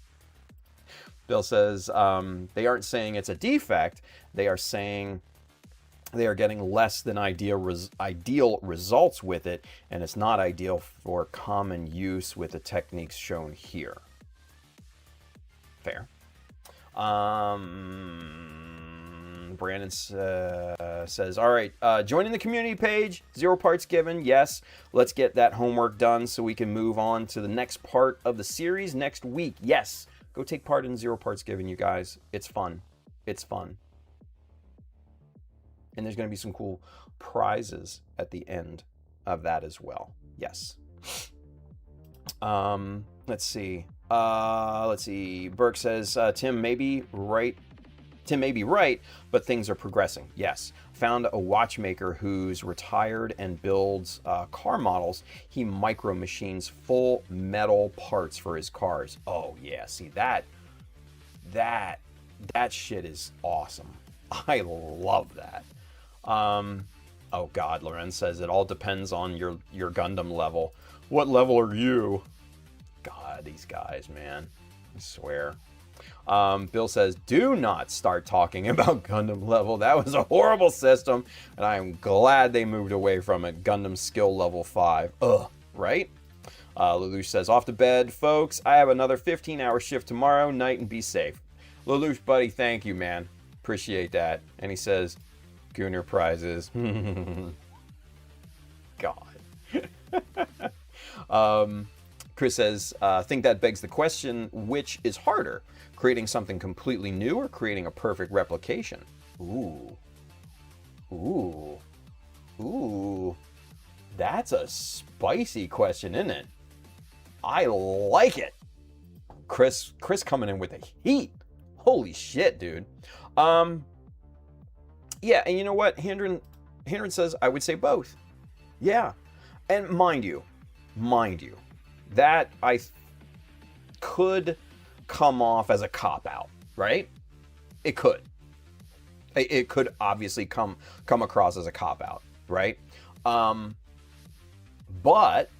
Bill says, they aren't saying it's a defect. They are saying they are getting less than ideal results with it, and it's not ideal for common use with the techniques shown here. Fair. Brandon says, all right, joining the community page, 0 parts given. Yes, let's get that homework done so we can move on to the next part of the series next week. Yes, go take part in 0 parts given, you guys. It's fun. It's fun. And there's going to be some cool prizes at the end of that as well. Yes. Let's see. Burke says, Tim may be right, but things are progressing. Yes. Found a watchmaker who's retired and builds car models. He micro machines full metal parts for his cars. Oh yeah, see that shit is awesome. I love that. Oh God, Loren says it all depends on your Gundam level. What level are you? God, these guys, man. I swear. Bill says, do not start talking about Gundam level. That was a horrible system, and I am glad they moved away from it. Gundam skill level 5. Ugh, right? Lelouch says, off to bed, folks. I have another 15-hour shift tomorrow night, and be safe. Lelouch, buddy, thank you, man. Appreciate that. And he says, Gooner prizes. God. Chris says, think that begs the question, which is harder? Creating something completely new or creating a perfect replication? Ooh. That's a spicy question, isn't it? I like it. Chris coming in with the heat. Holy shit, dude. Yeah, and you know what? Hendren says, I would say both. Yeah. And mind you, that could come off as a cop-out, right? It could. It could obviously come across as a cop-out, right? But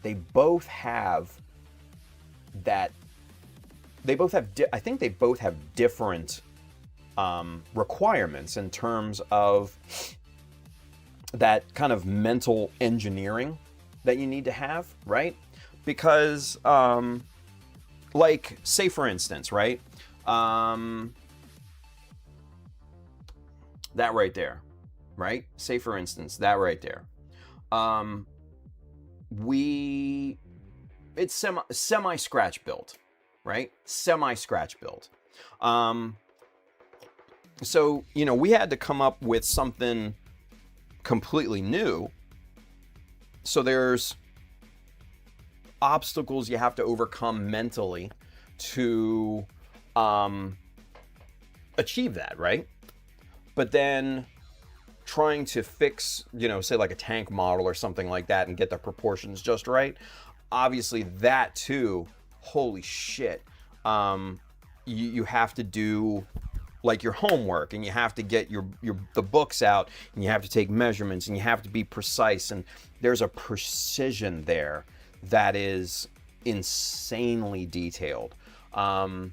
they both have that. I think they both have different requirements in terms of that kind of mental engineering that you need to have, right? Because, like, say for instance, right? That right there, right? Say for instance, that right there. It's semi scratch built, right? Semi scratch built. So, you know, we had to come up with something completely new. So there's obstacles you have to overcome mentally to achieve that, right? But then trying to fix, you know, say like a tank model or something like that and get the proportions just right, obviously that too, holy shit, you have to do like your homework, and you have to get the books out, and you have to take measurements, and you have to be precise, and there's a precision there that is insanely detailed, and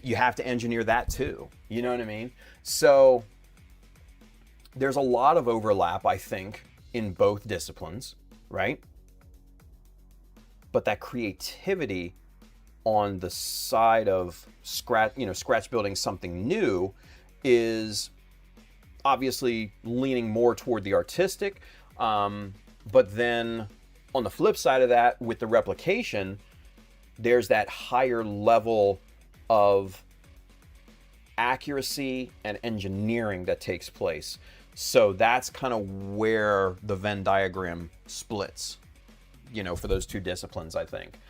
you have to engineer that too, you know what I mean? So there's a lot of overlap, I think, in both disciplines, right? But that creativity on the side of scratch building something new is obviously leaning more toward the artistic. But then on the flip side of that, with the replication, there's that higher level of accuracy and engineering that takes place. So that's kind of where the Venn diagram splits, you know, for those two disciplines, I think.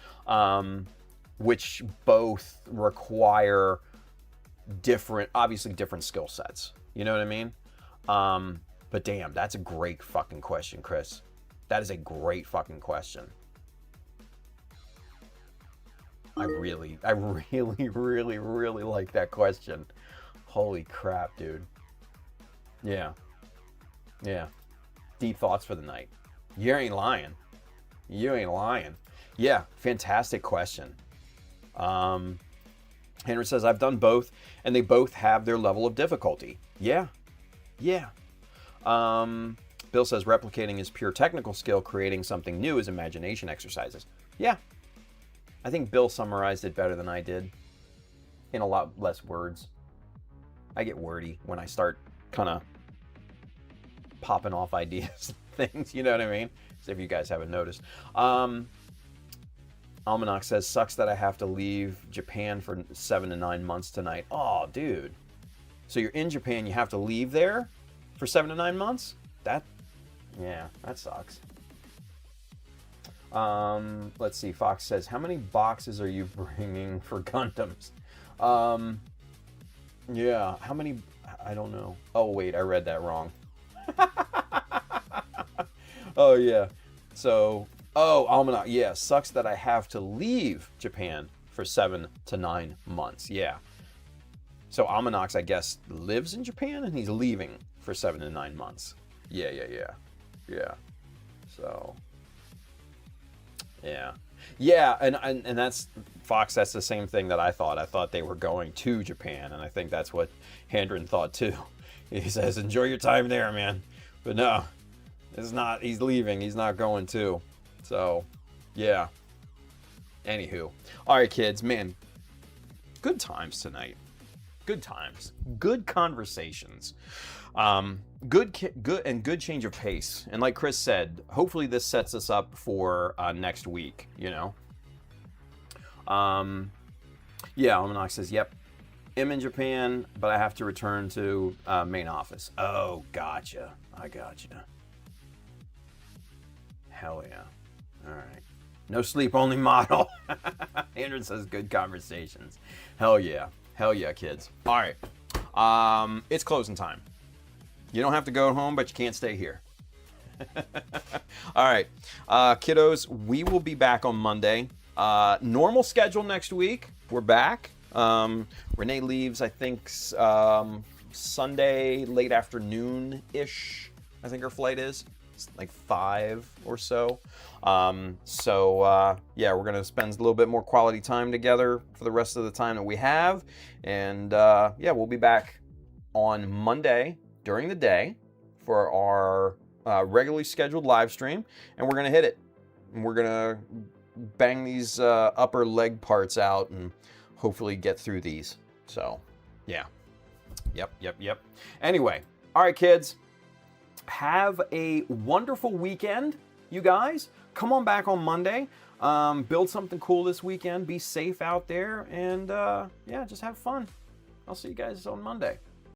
Which both require obviously different skill sets. You know what I mean? But damn, that's a great fucking question, Chris. That is a great fucking question. I really, really like that question. Holy crap, dude. Yeah. Yeah. Deep thoughts for the night. You ain't lying. You ain't lying. Yeah, fantastic question. Henry says, I've done both, and they both have their level of difficulty. Yeah. Yeah. Bill says, replicating is pure technical skill. Creating something new is imagination exercises. Yeah. I think Bill summarized it better than I did, in a lot less words. I get wordy when I start kind of popping off ideas and things, you know what I mean? So if you guys haven't noticed. Almanac says, sucks that I have to leave Japan for 7 to 9 months tonight. Oh, dude. So you're in Japan, you have to leave there for 7 to 9 months? That sucks. Let's see. Fox says, how many boxes are you bringing for Gundams? Yeah, how many? I don't know. Oh, wait, I read that wrong. Oh, yeah. So, Almanac. Yeah, sucks that I have to leave Japan for 7 to 9 months. Yeah. So Almanac, I guess, lives in Japan and he's leaving for 7 to 9 months. Yeah. So, yeah. Yeah, and that's, Fox, that's the same thing that I thought. I thought they were going to Japan, and I think that's what Handren thought too. He says, enjoy your time there, man. But no, it's not. He's leaving. He's not going to. So, yeah. Anywho. All right, kids, man. Good times tonight. Good times. Good conversations. Good change of pace. And like Chris said, hopefully this sets us up for next week, you know? Yeah, Almanac says, yep. I'm in Japan, but I have to return to main office. Oh, gotcha. I gotcha. Hell yeah. All right. No sleep, only model. Andrew says, good conversations. Hell yeah. Hell yeah, kids. All right. It's closing time. You don't have to go home, but you can't stay here. All right. Kiddos, we will be back on Monday. Normal schedule next week. We're back. Renee leaves, I think, Sunday late afternoon-ish. I think her flight is. It's like 5 or so. Yeah, we're going to spend a little bit more quality time together for the rest of the time that we have. And yeah, we'll be back on Monday during the day for our regularly scheduled live stream. And we're going to hit it. And we're going to bang these upper leg parts out and hopefully get through these. So, yeah. Yep. Anyway, all right, kids. Have a wonderful weekend, you guys. Come on back on Monday. Build something cool this weekend. Be safe out there. And, yeah, just have fun. I'll see you guys on Monday.